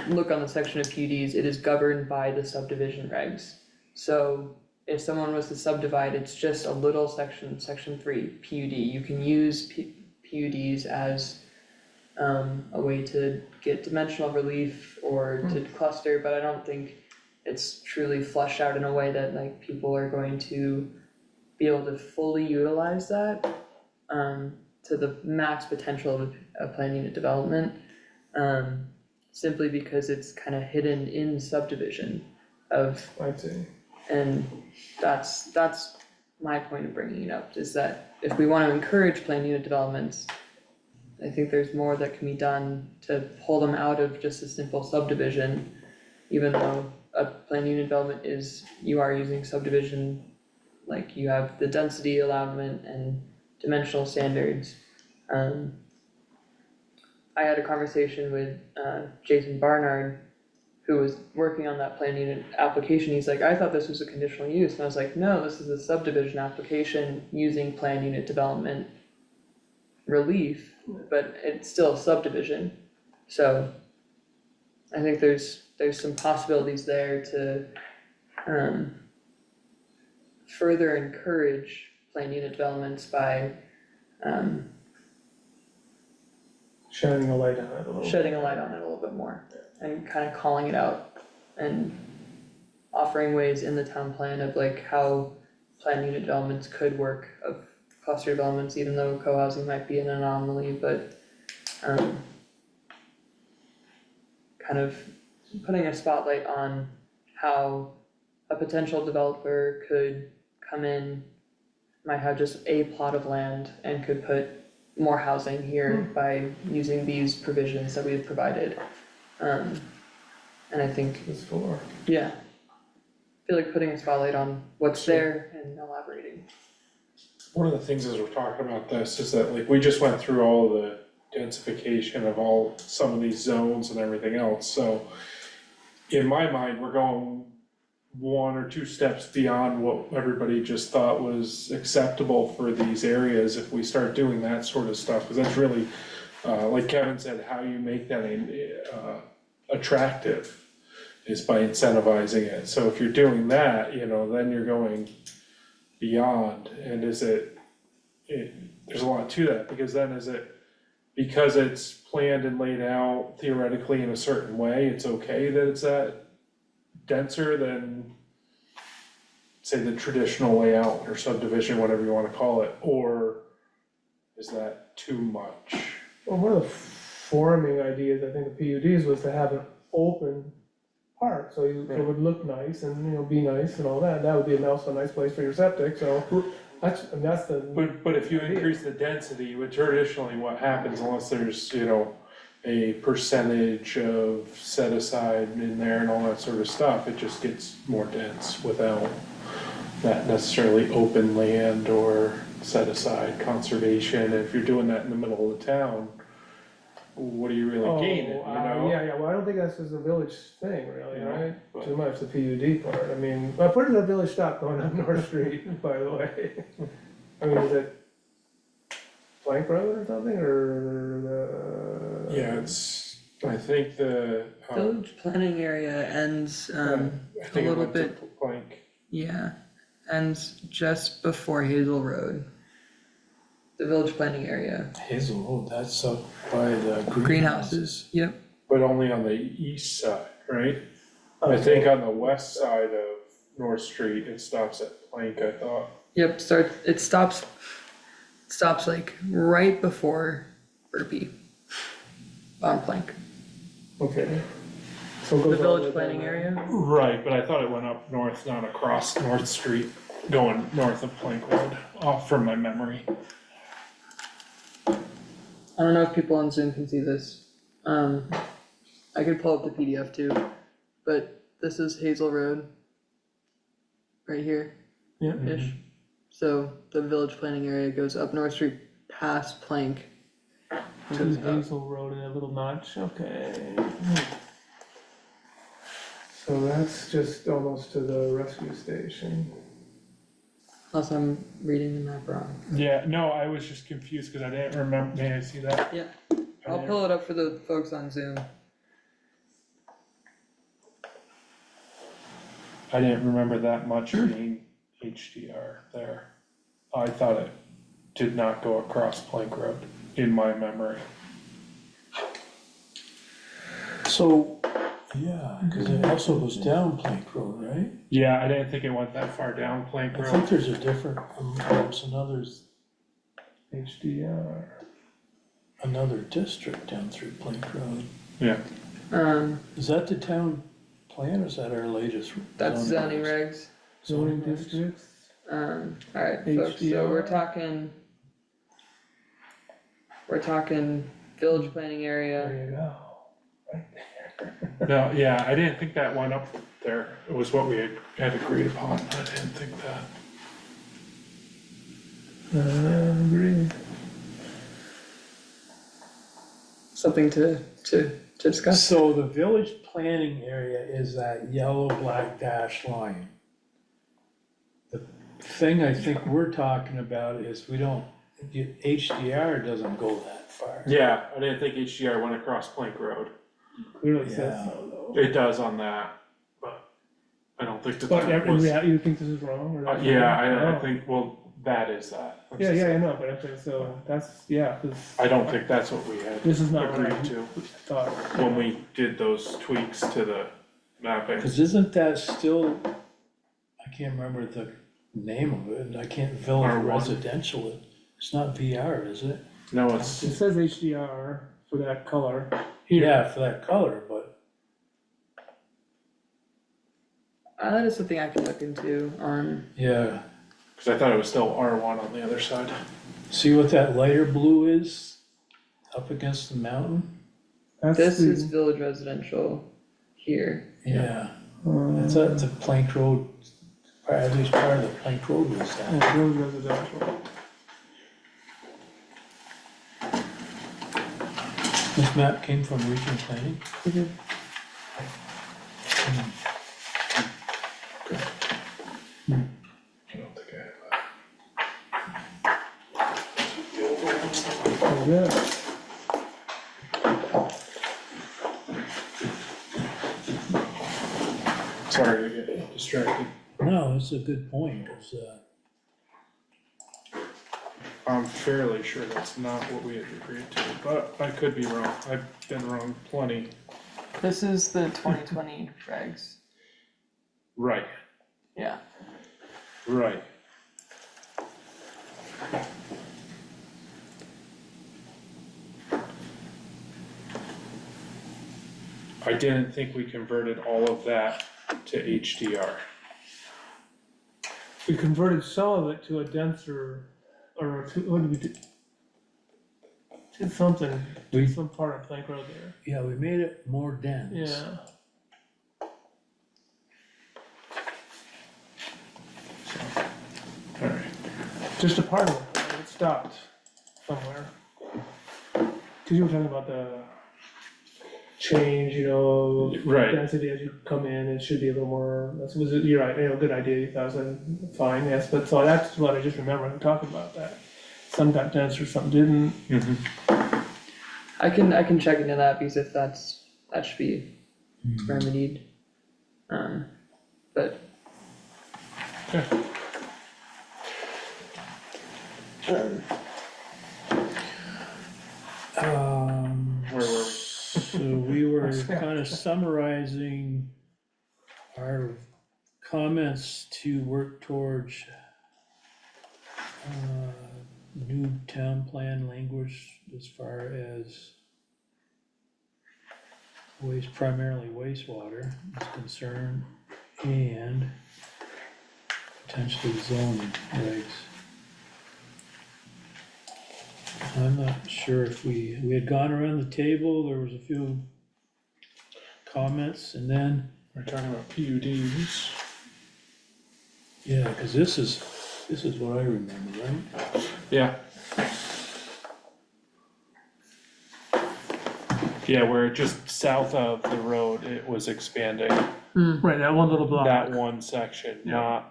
look on the section of PUDs, it is governed by the subdivision regs. So if someone was to subdivide, it's just a little section, section 3, PUD. You can use PUDs as a way to get dimensional relief or to cluster, but I don't think it's truly fleshed out in a way that like people are going to be able to fully utilize that. to the max potential of a planned unit development. Simply because it's kind of hidden in subdivision of, I'd say. and that's my point of bringing it up, is that if we want to encourage planned unit developments, I think there's more that can be done to pull them out of just a simple subdivision, even though a planned unit development is, you are using subdivision, like you have the density allowance and dimensional standards. I had a conversation with Jason Barnard, who was working on that planned unit application. He's like, I thought this was a conditional use, and I was like, no, this is a subdivision application using planned unit development relief, but it's still a subdivision. So I think there's some possibilities there to further encourage planned unit developments by Shining a light on it a little. shedding a light on it a little bit more and kind of calling it out and offering ways in the town plan of like how planned unit developments could work, of cluster developments, even though co-housing might be an anomaly, but kind of putting a spotlight on how a potential developer could come in, might have just a plot of land and could put more housing here by using these provisions that we've provided. And I think, It's for. yeah, I feel like putting a spotlight on what's there and elaborating. One of the things as we're talking about this is that like we just went through all of the densification of some of these zones and everything else, so in my mind, we're going one or two steps beyond what everybody just thought was acceptable for these areas if we start doing that sort of stuff, because that's really, like Kevin said, how you make that attractive is by incentivizing it. So if you're doing that, then you're going beyond, and there's a lot to that, because then because it's planned and laid out theoretically in a certain way, it's okay that it's that denser than, say, the traditional layout or subdivision, whatever you wanna call it, or is that too much? Well, one of the forming ideas, I think, the PUDs was to have an open park, so it would look nice and, be nice and all that. That would be also a nice place for your septic, so that's the. But if you increase the density, with traditionally what happens, unless there's, a percentage of set aside in there and all that sort of stuff, it just gets more dense without not necessarily open land or set aside conservation. If you're doing that in the middle of the town, what are you really gaining, Yeah, well, I don't think that's just a village thing, really, Yeah, right? but- Too much the PUD part, I mean, but where does that village stop going up North Street, by the way? I mean, is it Plank Road or something, or the? Yeah, I think the, Village planning area ends, I a think it little went to bit, Plank. yeah, ends just before Hazel Road. The village planning area, Hazel Road, that's up by the greenhouses, yep. But only on the east side, right? I think on the west side of North Street, it stops at Plank, I thought. Yep, it stops like right before Burpee on Plank. Okay. So it The goes all village way planning down. area, Right, but I thought it went up north, not across North Street, going north of Plank Road, off from my memory. I don't know if people on Zoom can see this. I could pull up the PDF too, but this is Hazel Road. Right here. Yeah. Ish. So the village planning area goes up North Street past Plank. and To goes up. Hazel Road and a little notch, okay. So that's just almost to the rescue station. Unless I'm reading the map wrong. Yeah, no, I was just confused because I didn't remember, may I see that? Yeah, I'll pull it up for the folks on Zoom. I didn't remember that much being HDR there. I thought it did not go across Plank Road in my memory. So, yeah, because it also goes down Plank Road, right? Yeah, I didn't think it went that far down Plank I think Road. there's a different, perhaps another's, HDR. Another district down through Plank Road. Yeah, Is that the town plan or is that our latest? that's zoning regs? regs. Zoning regs? districts. Alright, folks, so we're HDR. talking village planning area. There you go. Right there. no, yeah, I didn't think that went up there, it was what we had agreed upon, I didn't think that. Agree. Something to discuss. So the village planning area is that yellow black dash line. The thing I think we're talking about is HDR doesn't go that far. Yeah, I didn't think HDR went across Plank Road, Clearly says Yeah. so though. it does on that, but I don't think But that in was. reality, you think this is wrong or that's Yeah, wrong? I Oh. think, well, that is that. Yeah, I know, but I'm saying, so that's, yeah, cause I don't think that's what we had this is not what I agreed to thought. when we did those tweaks to the mapping. Cause isn't that still, I can't remember the name of it, I can't, village R1. residential, it's not VR, is it? No, It it's, says HDR for that color here. Yeah, for that color, but That is something I can look into on, yeah. cause I thought it was still R1 on the other side. See what that lighter blue is up against the mountain? That's this the- is village residential here. Yeah, uh, that's at the Plank Road, or at least part of the Plank Road was that. yeah, village residential. This map came from regional planning? I don't think I have that. Oh, yeah. Sorry to get distracted. No, that's a good point, is, I'm fairly sure that's not what we had agreed to, but I could be wrong. I've been wrong plenty. This is the 2020 regs. Right, Yeah. right. I didn't think we converted all of that to HDR. We converted some of it to a denser, or to, what did we do? Did something, We- some part of Plank Road there. yeah, we made it more dense. Yeah. Alright, Just a part of it, it stopped somewhere. Cause you were talking about the change, you know, right, density as you come in, it should be a little more, that's, was it, you're right, you know, good idea, 1,000, fine, yes, but so that's what I just remember, I'm talking about that. Some got denser, some didn't. I can check into that because if that should be remedied. But. okay. Where were we? So we were kind of summarizing our comments to work towards new town plan language as far as primarily wastewater is concerned, and potentially zoning regs. I'm not sure if we had gone around the table, there was a few comments, and then, We're talking about PUDs. yeah, cause this is what I remember, right? Yeah. Yeah, where just south of the road, it was expanding Right, that one little block. that one section, Yeah.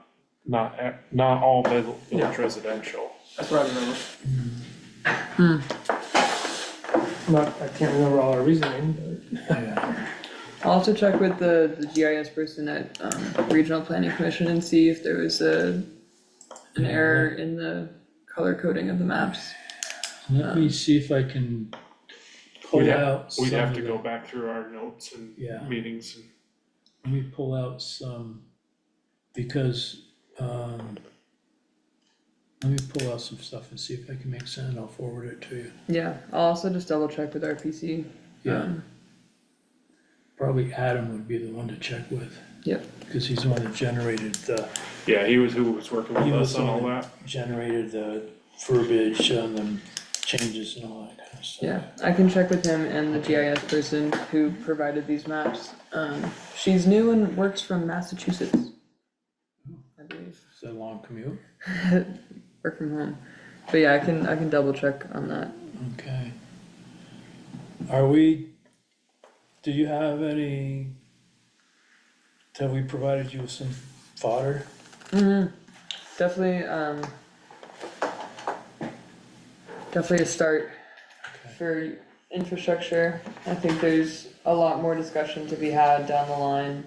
not all village Yeah. residential. That's what I remember. Not, I can't remember all our reasoning, but. Yeah. I'll also check with the GIS person at Regional Planning Commission and see if there was an error in the color coding of the maps. Let me see if I can pull We'd out some We'd have of to the- go back through our notes and Yeah. meetings and. Let me pull out some, because, Let me pull out some stuff and see if I can make sense, I'll forward it to you. Yeah, I'll also just double check with RPC. Yeah. Um, Probably Adam would be the one to check with, Yep, because he's the one that generated the, Yeah, he was who was working with he was us the on all one that. that generated the verbiage and the changes and all that kind of stuff. yeah, I can check with him and the GIS person who provided these maps. She's new and works from Massachusetts, I believe. Is that a long commute? Work from home. But yeah, I can double check on that. Okay. Do you have have we provided you with some fodder? Definitely, definitely a start for infrastructure. I think there's a lot more discussion to be had down the line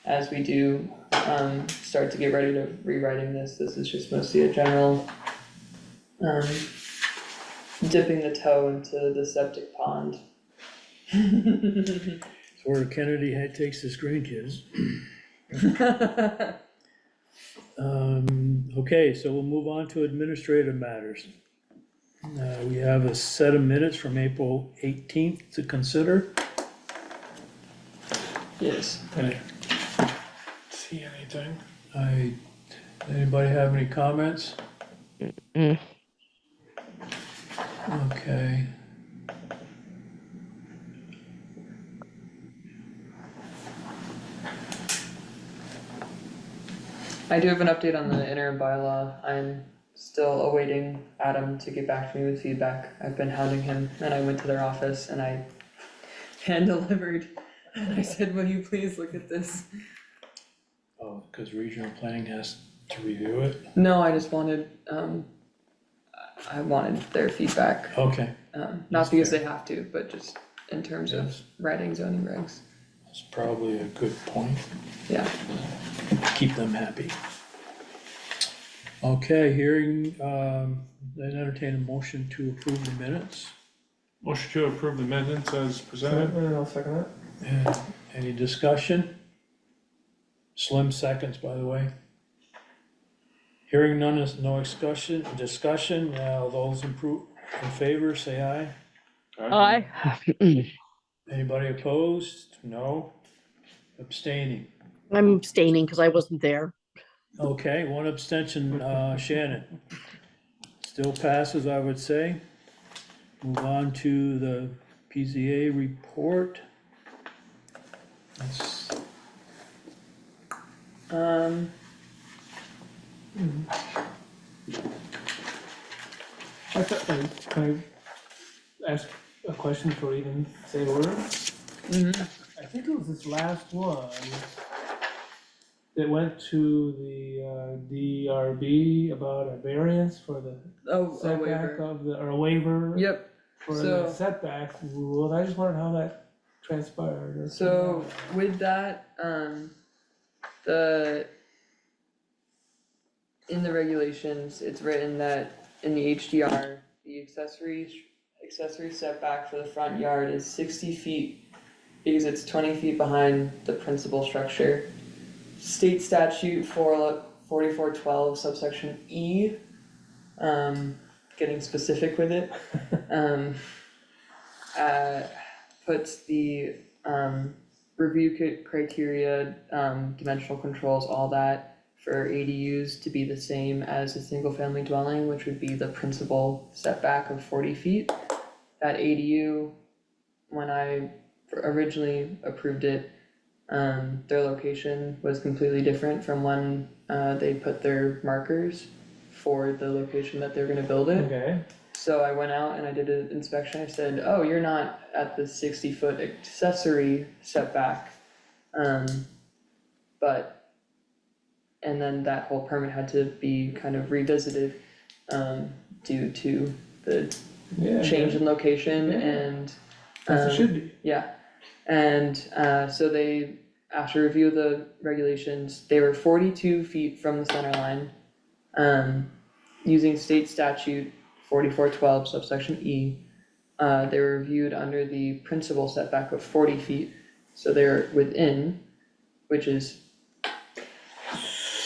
as we do, start to get ready to rewriting this. This is just mostly a general, dipping the toe into the septic pond. It's where Kennedy takes his grandkids. Okay, so we'll move on to administrative matters. We have a set of minutes from April 18th to consider. Yes. Any, see anything? Anybody have any comments? Okay. I do have an update on the interim bylaw. I'm still awaiting Adam to get back to me with feedback. I've been hounding him, and I went to their office and I hand delivered. And I said, will you please look at this? Oh, because regional planning has to review it? No, I just wanted, I wanted their feedback. Okay, Not because they have to, but just in terms of Yes. writing zoning regs. that's probably a good point. Yeah. Keep them happy. Okay, hearing, then entertain a motion to approve the minutes. Motion to approve the minutes as presented. I'll second that. And any discussion? Slim seconds, by the way. Hearing none, is no discussion, all those in favor, say aye. Aye. Anybody opposed? No. Abstaining. I'm abstaining because I wasn't there. Okay, one abstention, Shannon. Still passes, I would say. Move on to the PZA report. That's, I thought, can I ask a question for even say a word? I think it was this last one that went to the DRB about a variance for the Oh, a setback waiver. of the, or a waiver Yep. for So- the setback rules. I just wondered how that transpired. or So came out. with that, in the regulations, it's written that in the HDR, the accessory setback for the front yard is 60 feet because it's 20 feet behind the principal structure. State statute 4412 subsection E, getting specific with it, puts the review criteria, dimensional controls, all that for ADUs to be the same as a single family dwelling, which would be the principal setback of 40 feet. That ADU, when I originally approved it, their location was completely different from when they put their markers for the location that they're gonna build it. Okay, So I went out and I did an inspection, I said, oh, you're not at the 60-foot accessory setback. And then that whole permit had to be kind of revisited, due to the yeah. change in location Yeah. and. As it should be. Yeah, and so they, after review of the regulations, they were 42 feet from the center line. Using state statute 4412 subsection E, they were reviewed under the principal setback of 40 feet. So they're within, which is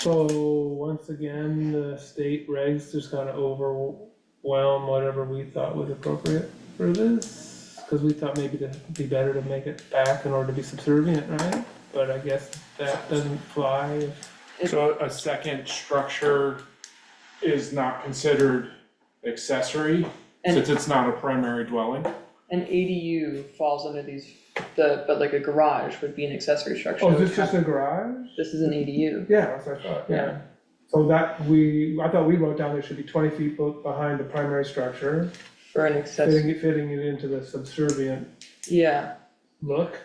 So, once again, the state regs just kind of overwhelm whatever we thought was appropriate for this. Cause we thought maybe it'd be better to make it back in order to be subservient, right? But I guess that doesn't fly. So a second structure is not considered accessory, And- since it's not a primary dwelling? An ADU falls under these, but like a garage would be an accessory structure. Oh, is this just a garage? This is an ADU. Yeah, that's what I thought, yeah. So that I thought we wrote down there should be 20 feet behind the primary structure, For an accessory, fitting it into the subservient yeah, look.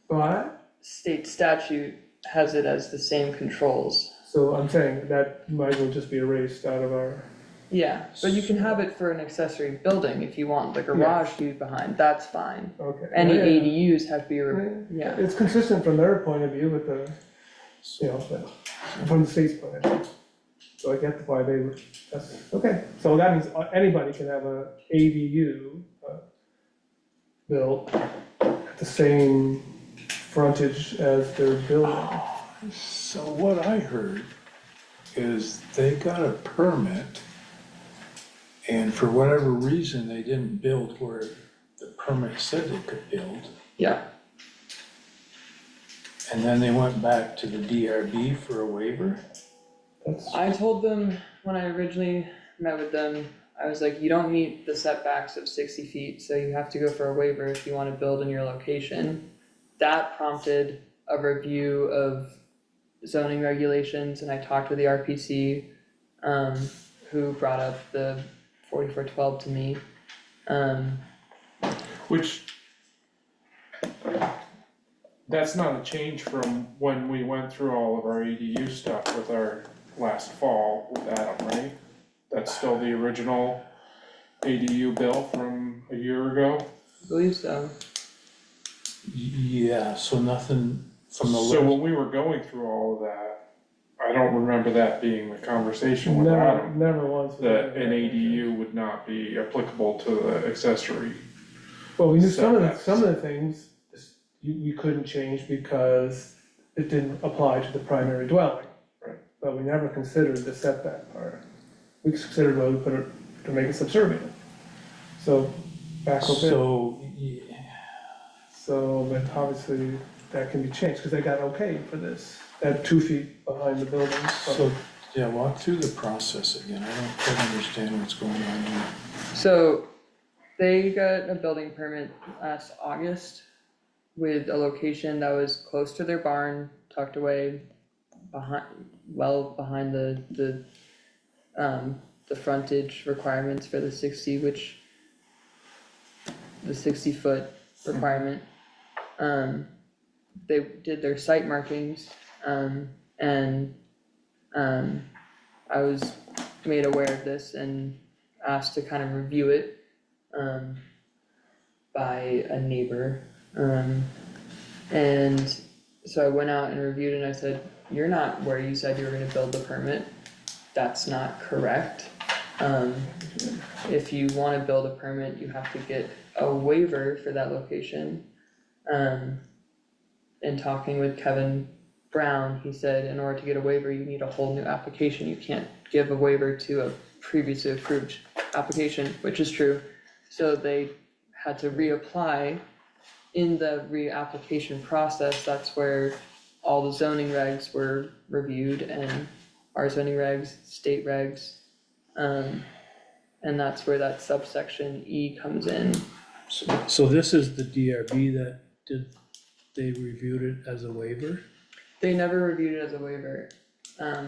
But, state statute has it as the same controls. so I'm saying that might as well just be erased out of our, Yeah, but you can have it for an accessory building if you want the garage to be behind, that's fine. okay. Any Yeah. ADUs have to be, yeah, It's consistent from their point of view with the, but from the state's point of view. So I get why they would, that's, okay, so that means anybody can have a ADU built at the same frontage as their building. So what I heard is they got a permit, and for whatever reason, they didn't build where the permit said they could build. yeah. And then they went back to the DRB for a waiver. That's, I told them when I originally met with them, I was like, you don't meet the setbacks of 60 feet, so you have to go for a waiver if you want to build in your location. That prompted a review of zoning regulations, and I talked with the RPC, who brought up the 4412 to me. Which, that's not a change from when we went through all of our ADU stuff with our last fall with Adam, right? That's still the original ADU bill from a year ago? I believe so. Yeah, so nothing from the So list. when we were going through all of that, I don't remember that being the conversation with Adam, never once. that an ADU would not be applicable to the accessory. Well, we knew setbacks. some of the things you couldn't change because it didn't apply to the primary dwelling. Right. But we never considered the setback part. We considered whether we put it to make it subservient. So, back a bit, So, yeah, so, but obviously that can be changed, because they got okay for this, at 2 feet behind the building. so, yeah, walk through the process again. I don't quite understand what's going on here. So they got a building permit last August with a location that was close to their barn, tucked away behind the frontage requirements for the 60, which the 60-foot requirement. They did their site markings, and I was made aware of this and asked to kind of review it by a neighbor. And so I went out and reviewed it, and I said, you're not where you said you were gonna build the permit. That's not correct. If you wanna build a permit, you have to get a waiver for that location. In talking with Kevin Brown, he said in order to get a waiver, you need a whole new application. You can't give a waiver to a previously approved application, which is true. So they had to reapply. In the reapplication process, that's where all the zoning regs were reviewed, and our zoning regs, state regs. And that's where that subsection E comes in. So this is the DRB that they reviewed it as a waiver? They never reviewed it as a waiver. I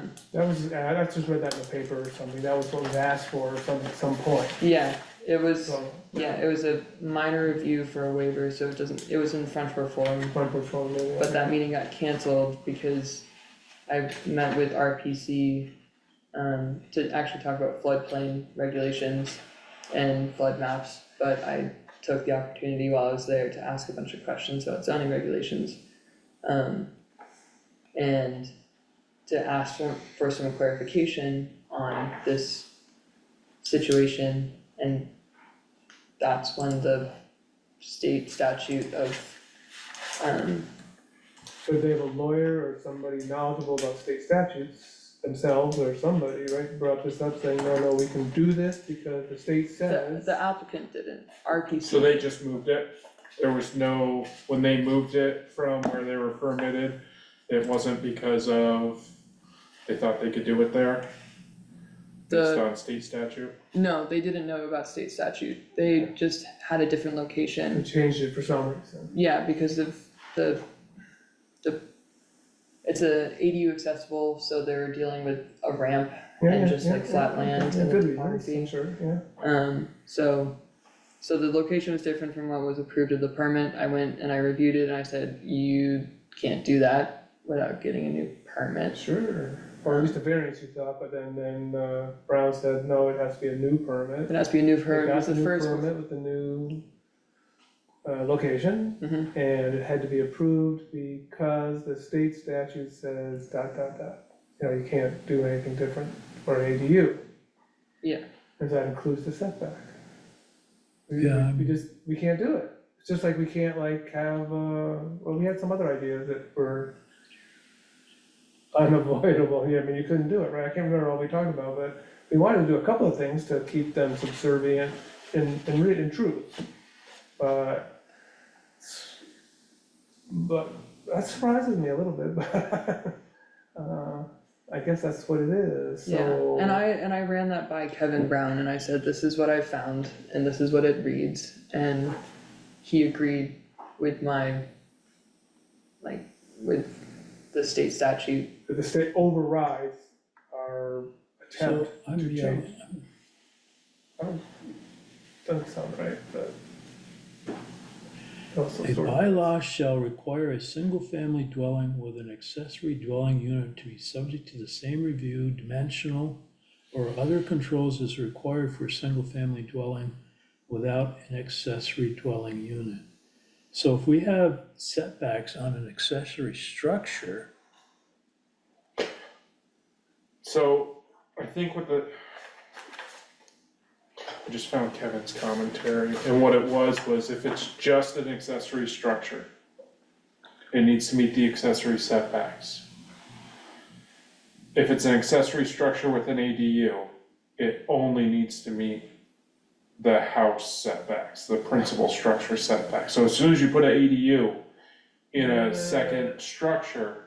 just read that in the paper or something, that was what was asked for at some point, Yeah, it was, so. yeah, it was a minor review for a waiver, so it was in French Road Forum. My portfolio, But that meeting got canceled because I met with RPC to actually talk about floodplain regulations and flood maps, but I took the opportunity while I was there to ask a bunch of questions about zoning regulations. And to ask for some clarification on this situation, and that's when the state statute of Could they have a lawyer or somebody knowledgeable about state statutes themselves or somebody, right, brought this up saying, no, we can do this because the state The, says. the applicant didn't, RPC. So they just moved it, there was no, when they moved it from where they were permitted, it wasn't because of, they thought they could do it there? Based The, on state statute? no, they didn't know about state statute, they just had a different They location. changed it for some reason. Yeah, because of the, it's a ADU accessible, so they're dealing with a ramp and just like flat land and Good the reason, topography. sure, yeah. So the location was different from what was approved of the permit, I went and I reviewed it and I said, you can't do that without getting a new permit. Sure, or at least a variance you thought, but then Brown said, no, it has to be a new permit. It has to be a new It permit, got because the the new first, permit with the new location, Mhm. and it had to be approved because the state statute says ... You know, you can't do anything different for an ADU. Yeah. And that includes the setback. Yeah. We can't do it. It's just like we can't like have, well, we had some other ideas that were unavoidable. Yeah, I mean, you couldn't do it, right? I can't remember all we talked about, but we wanted to do a couple of things to keep them subservient in truth. But that surprises me a little bit, but, I guess that's what it is, yeah, so. and I ran that by Kevin Brown and I said, this is what I found and this is what it reads, and he agreed with my, like, with the state statute. That the state overrides our attempt So, to yeah, change. Doesn't sound right, but. Also a sort of- bylaw shall require a single-family dwelling with an accessory dwelling unit to be subject to the same review, dimensional, or other controls as required for a single-family dwelling without an accessory dwelling unit. So if we have setbacks on an accessory structure, So, I think with the. I just found Kevin's commentary, and what it was if it's just an accessory structure, it needs to meet the accessory setbacks. If it's an accessory structure with an ADU, it only needs to meet the house setbacks, the principal structure setbacks. So as soon as you put an ADU in a second structure,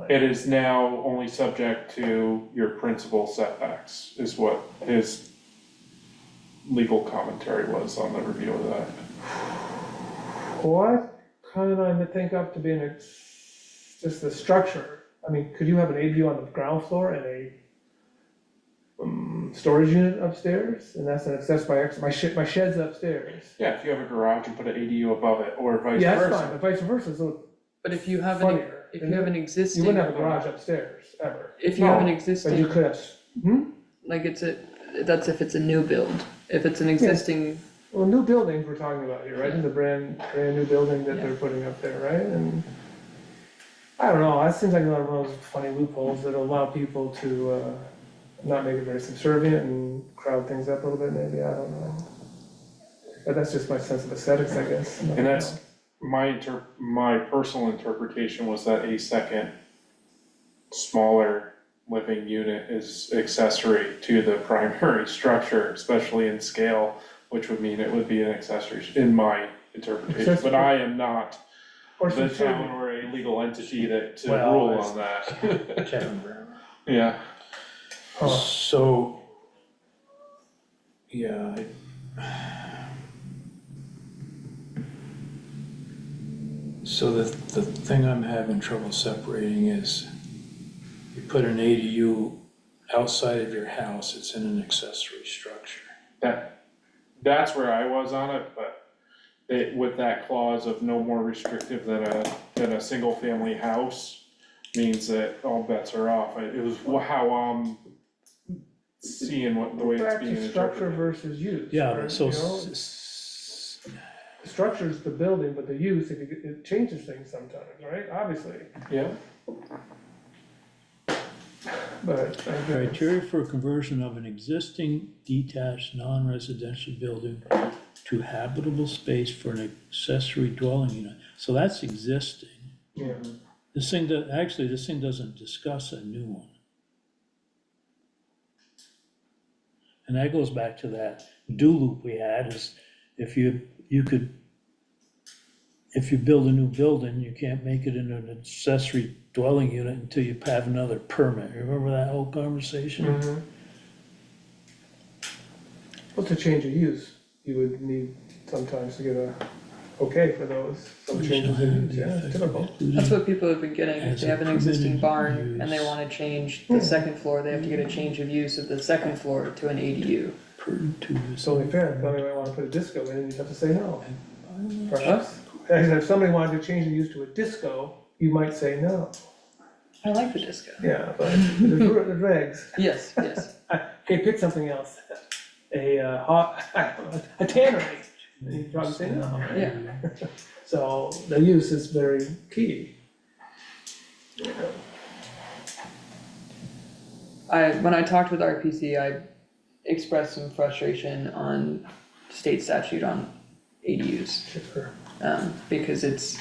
it is now only subject to your principal setbacks, is what his legal commentary was on the review of that. What kind I think up to be just the structure? I mean, could you have an ADU on the ground floor and a storage unit upstairs? And that's an access my shed's upstairs. Yeah, if you have a garage and put an ADU above it, or vice Yeah, that's versa. fine, but vice versa, so But if you have funnier. if you have an You existing, wouldn't have a garage upstairs, ever. if you have an No, But you existing, could have, like that's if it's a new build, if it's an existing, well, new buildings we're talking about here, right? The brand new building that they're putting up there, right? And I don't know, that seems like one of those funny loopholes that allow people to, not make it very subservient and crowd things up a little bit, maybe, I don't know. But that's just my sense of aesthetics, I guess. And that's my personal interpretation was that a second smaller living unit is accessory to the primary structure, especially in scale, which would mean it would be an accessory, in my interpretation, but I am not Or the subservient. town or a legal entity to Well, rule it's- on that. Kevin Brown. Yeah, Huh. So, yeah, so the thing I'm having trouble separating is you put an ADU outside of your house, it's in an accessory structure. that's where I was on it, but with that clause of no more restrictive than a single family house means that all bets are off. It was how I'm seeing the way it's Back being to structure interpreted. versus use. yeah, right? so You know, the structure's the building, but the use, it changes things sometimes, right? Obviously, Yeah, but. criteria for conversion of an existing detached non-residential building to habitable space for an accessory dwelling unit. So that's existing. Yeah, This thing doesn't discuss a new one. And that goes back to that do loop we had, is if you build a new building, you can't make it into an accessory dwelling unit until you have another permit. Remember that whole conversation? mhm. What's a change of use? You would need sometimes to get a okay for those, some changes in use, yeah, it's typical. That's what people have been getting, if As they a have an existing permitted barn and they use. wanna change the second floor, they have to get a change of use of the second floor to an ADU. It's only fair, if somebody might wanna put a disco in, you'd have to say no. Perhaps, and if somebody wanted to change the use to a disco, you might say no. I like the disco. Yeah, but there's regs. Yes, yes. Okay, pick something else. A tannery, and you'd probably say no. Yeah. So the use is very key. When I talked with RPC, I expressed some frustration on state statute on ADUs, Sure. because it's.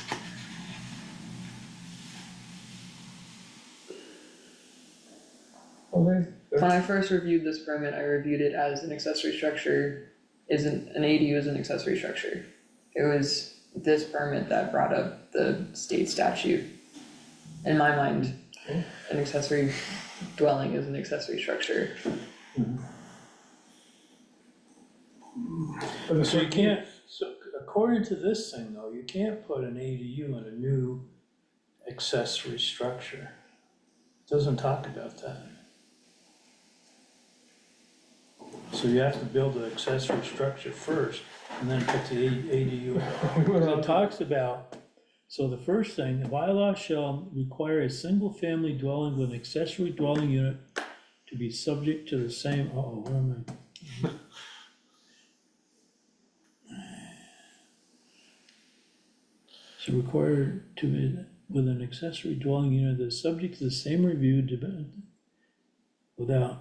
Well, When I first reviewed this permit, I reviewed it as an accessory structure, an ADU is an accessory structure. It was this permit that brought up the state statute. In my mind, an accessory dwelling is an accessory structure. So you can't, so according to this thing though, you can't put an ADU in a new accessory structure. It doesn't talk about that. So you have to build an accessory structure first and then put the ADU in. So it talks about, so the first thing, the bylaw shall require a single-family dwelling with an accessory dwelling unit to be subject to the same, where am I? So required to be with an accessory dwelling unit that is subject to the same review without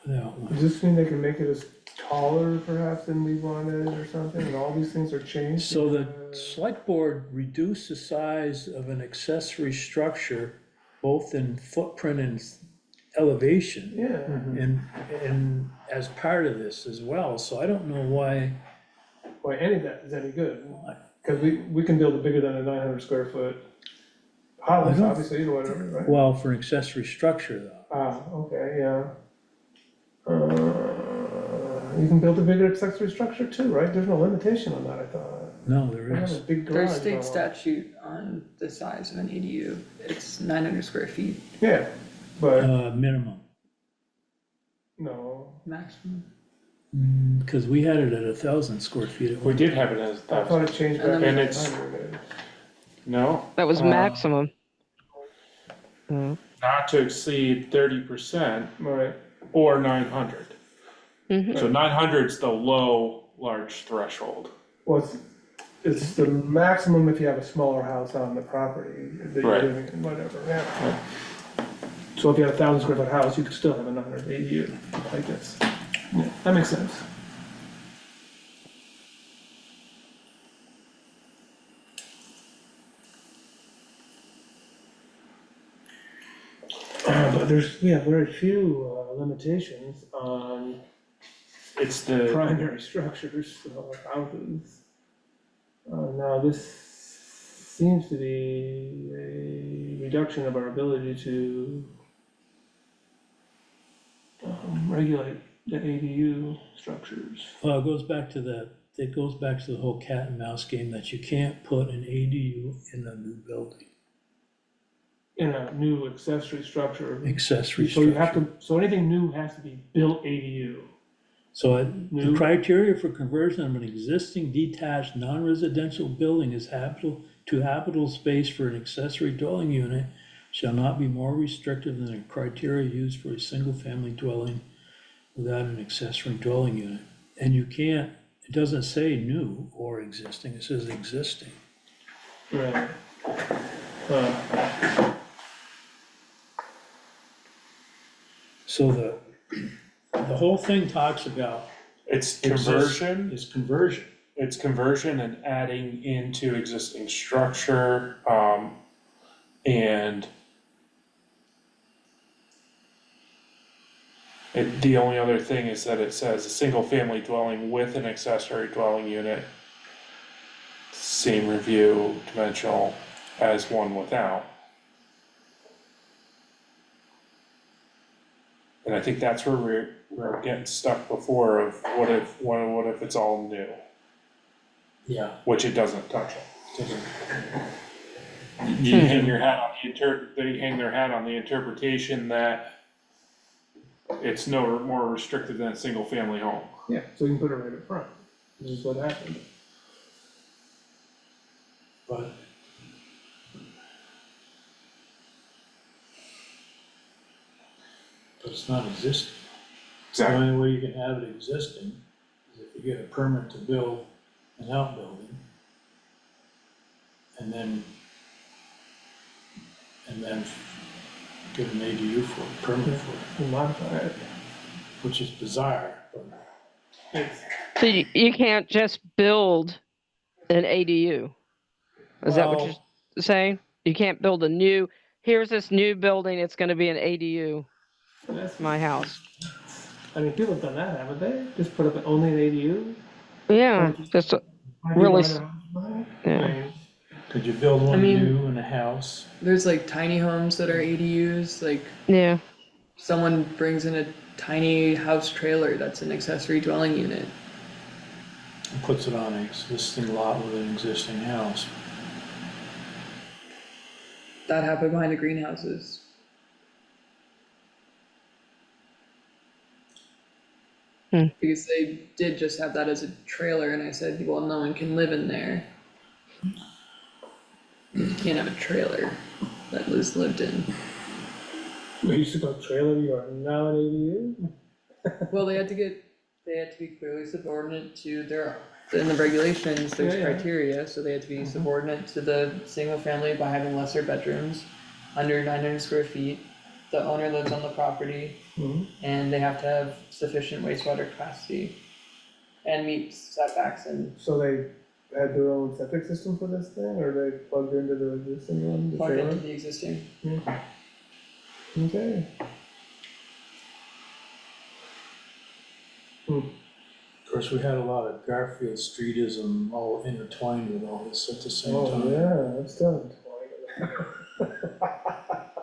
what? Does this mean they can make it as taller perhaps than we wanted or something, and all these things are changed? So the select board reduced the size of an accessory structure, both in footprint and elevation, Yeah, and as part of this as well, so I don't know why. why any of that is any good, cause we can build it bigger than a 900 square foot house, I don't- obviously, or whatever, right? Well, for an accessory structure though. Ah, okay, yeah. You can build a bigger accessory structure too, right? There's no limitation on that, I thought. No, there They have a is. big garage. There's state on- statute on the size of an ADU, it's 900 square feet Yeah, but Minimum, no, maximum. because we had it at 1,000 square feet at We one. did have it as I that, thought it changed back And to then it's- 900. no, That was Uh, maximum. Mm. not to exceed 30% Right, or 900. Mhm. So 900's the low, large threshold. well, it's the maximum if you have a smaller house on the property that you're Right. living in, whatever, yeah. So if you had a 1,000 square foot house, you could still have a 900 ADU, I guess. Yeah, that makes sense. But we have very few limitations on It's the, primary structures, houses. Now, this seems to be a reduction of our ability to regulate the ADU structures. Well, it goes back to the whole cat and mouse game that you can't put an ADU in a new building, In a new accessory structure. accessory So you have structure. to, so anything new has to be built ADU. So the New. criteria for conversion of an existing detached non-residential building is habitable space for an accessory dwelling unit shall not be more restrictive than the criteria used for a single-family dwelling without an accessory dwelling unit. And you can't, it doesn't say new or existing, it says existing. Right. So the whole thing talks about it's conversion, is conversion. it's conversion and adding into existing structure, and the only other thing is that it says a single family dwelling with an accessory dwelling unit. Same review dimensional as one without. And I think that's where we're getting stuck before of what if it's all new, Yeah. which it doesn't touch on. You hang your hat on they hang their hat on the interpretation that it's no more restricted than a single family home. Yeah, so you can put it right up front, this is what happened. But it's not existing. The only way you can have it existing is if you get a permit to build an outbuilding. And then get an ADU for it, permit for it, You modify it. which is bizarre, but It's, So you can't just build an ADU? Is that what Well- you're saying? You can't build a new, here's this new building, it's gonna be an ADU, that's, my house. I mean, people have done that, haven't they? Just put up only an ADU? Yeah, just, Really s- I yeah. mean, could you build one mean- new in a house? There's like tiny homes that are ADUs, like yeah, someone brings in a tiny house trailer that's an accessory dwelling unit. And puts it on an existing lot with an existing house? That happened behind the greenhouses. Because they did just have that as a trailer, and I said, well, no one can live in there. You can't have a trailer that was lived in. we used to go trailer, you are now an ADU? Well, they had to be clearly subordinate to in the regulations, there's Yeah, yeah. criteria, so they had to be subordinate to the single family by having lesser bedrooms, under 900 square feet. The owner lives on the property, and they have to have sufficient wastewater capacity and meet setbacks and So they had their own septic system for this thing, or they plugged into the existing one, the plug into trailer? the existing. Okay. Of course, we had a lot of Garfield Streetism all intertwined with all this at the same time. Oh, yeah, that's done.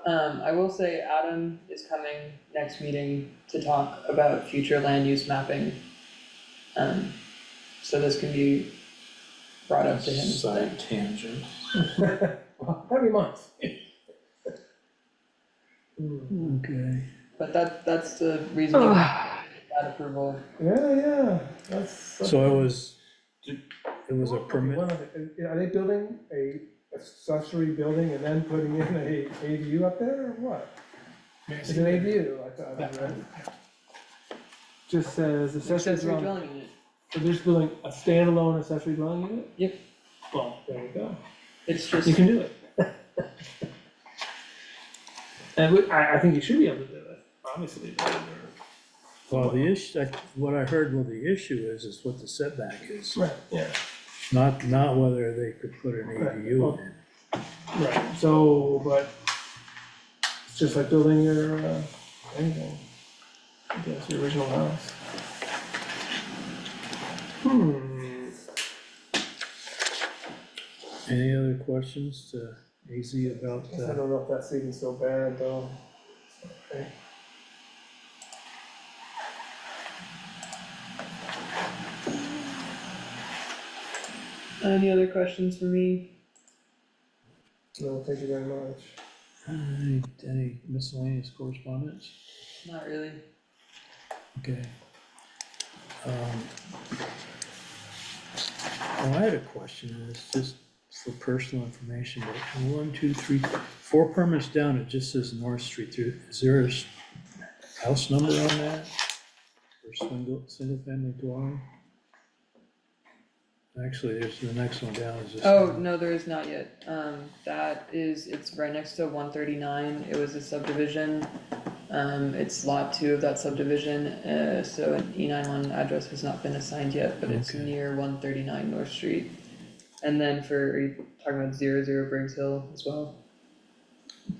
I will say Adam is coming next meeting to talk about future land use mapping. So this can be brought up to him then. Side tangent. Every month. Okay. But that's the reason for that approval. Yeah, that's. So it was a permit, Are they building a accessory building and then putting in a ADU up there, or what? It's an ADU, I thought I read. Just says accessory Accessory dwelling, dwelling unit. so they're just building a standalone accessory dwelling unit? Yep. Well, there you go, It's just. you can do it. And I think you should be able to do it, obviously, but well, the issue, what I heard, the issue is what the setback is, right, yeah, not whether they could put an ADU in. right, so, but it's just like building your, anything, I guess, your original house. Any other questions to AZ about I don't know if that's even so bad, though. Okay. Any other questions for me? No, thank you very much. any miscellaneous correspondence? Not really. Okay. Well, I had a question, and it's just for personal information, but 1, 2, 3, 4 permits down, it just says North Street. Is there a house number on that? Or single family dwelling? Actually, there's the next one down is just. Oh, no, there is not yet. It's right next to 139. It was a subdivision. It's lot 2 of that subdivision, so an E91 address has not been assigned yet, but it's Okay. near 139 North Street. And then are you talking about 00 Briggs Hill as well?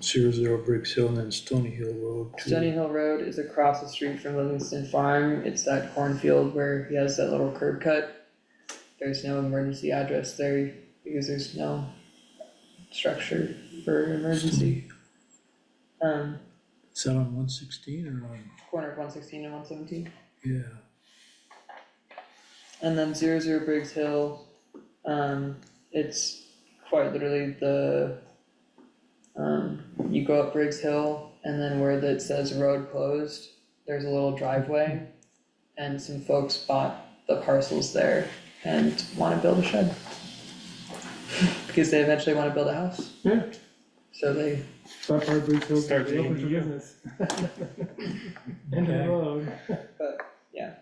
00 Briggs Hill and then Stony Hill Road. too. Stony Hill Road is across the street from Livingston Farm. It's that cornfield where he has that little curb cut. There's no emergency address there because there's no structure for emergency. Is that on 116 or on, Corner of 116 and 117. yeah, And then 00 Briggs Hill, it's quite literally you go up Briggs Hill and then where it says road closed, there's a little driveway. And some folks bought the parcels there and wanna build a shed. Because they eventually wanna build a house, Yeah, so they, that part of Briggs Hill's Start the open for ADU. business. End of the Okay. road. but, yeah.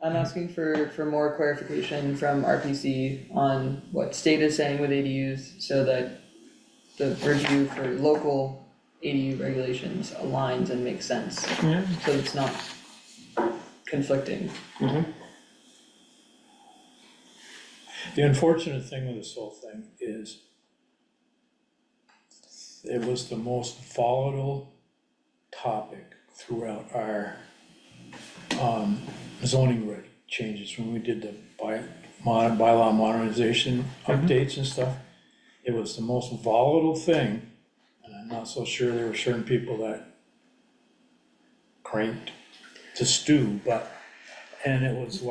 I'm asking for more clarification from RPC on what state is saying with ADUs, so that the review for local ADU regulations aligns and makes sense, Yeah. so it's not conflicting. the unfortunate thing with this whole thing is it was the most volatile topic throughout our zoning reg changes when we did the bylaw modernization updates and stuff. It was the most volatile thing, and I'm not so sure there were certain people that cranked to stew, and it's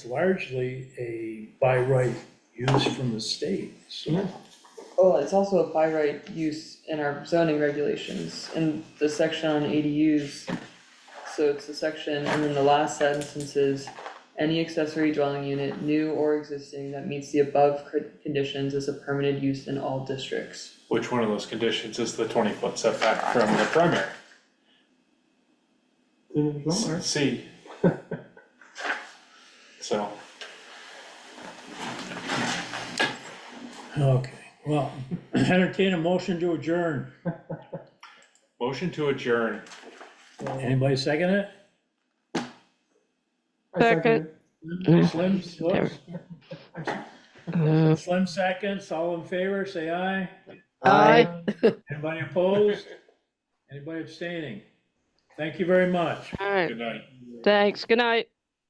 largely a by right use from the state, so. Oh, it's also a by right use in our zoning regulations, in the section on ADUs. So it's the section, and then the last sentence is, any accessory dwelling unit, new or existing, that meets the above conditions is a permitted use in all districts. Which one of those conditions is the 20-foot setback from the primary? C. So, Okay, well, entertain a motion to adjourn. motion to adjourn. Anybody second it? I second it. Slim, whoops. Slim seconds, all in favor, say aye. Aye. Anybody opposed? Anybody abstaining? Thank you very much. All right, Good night. thanks, good night.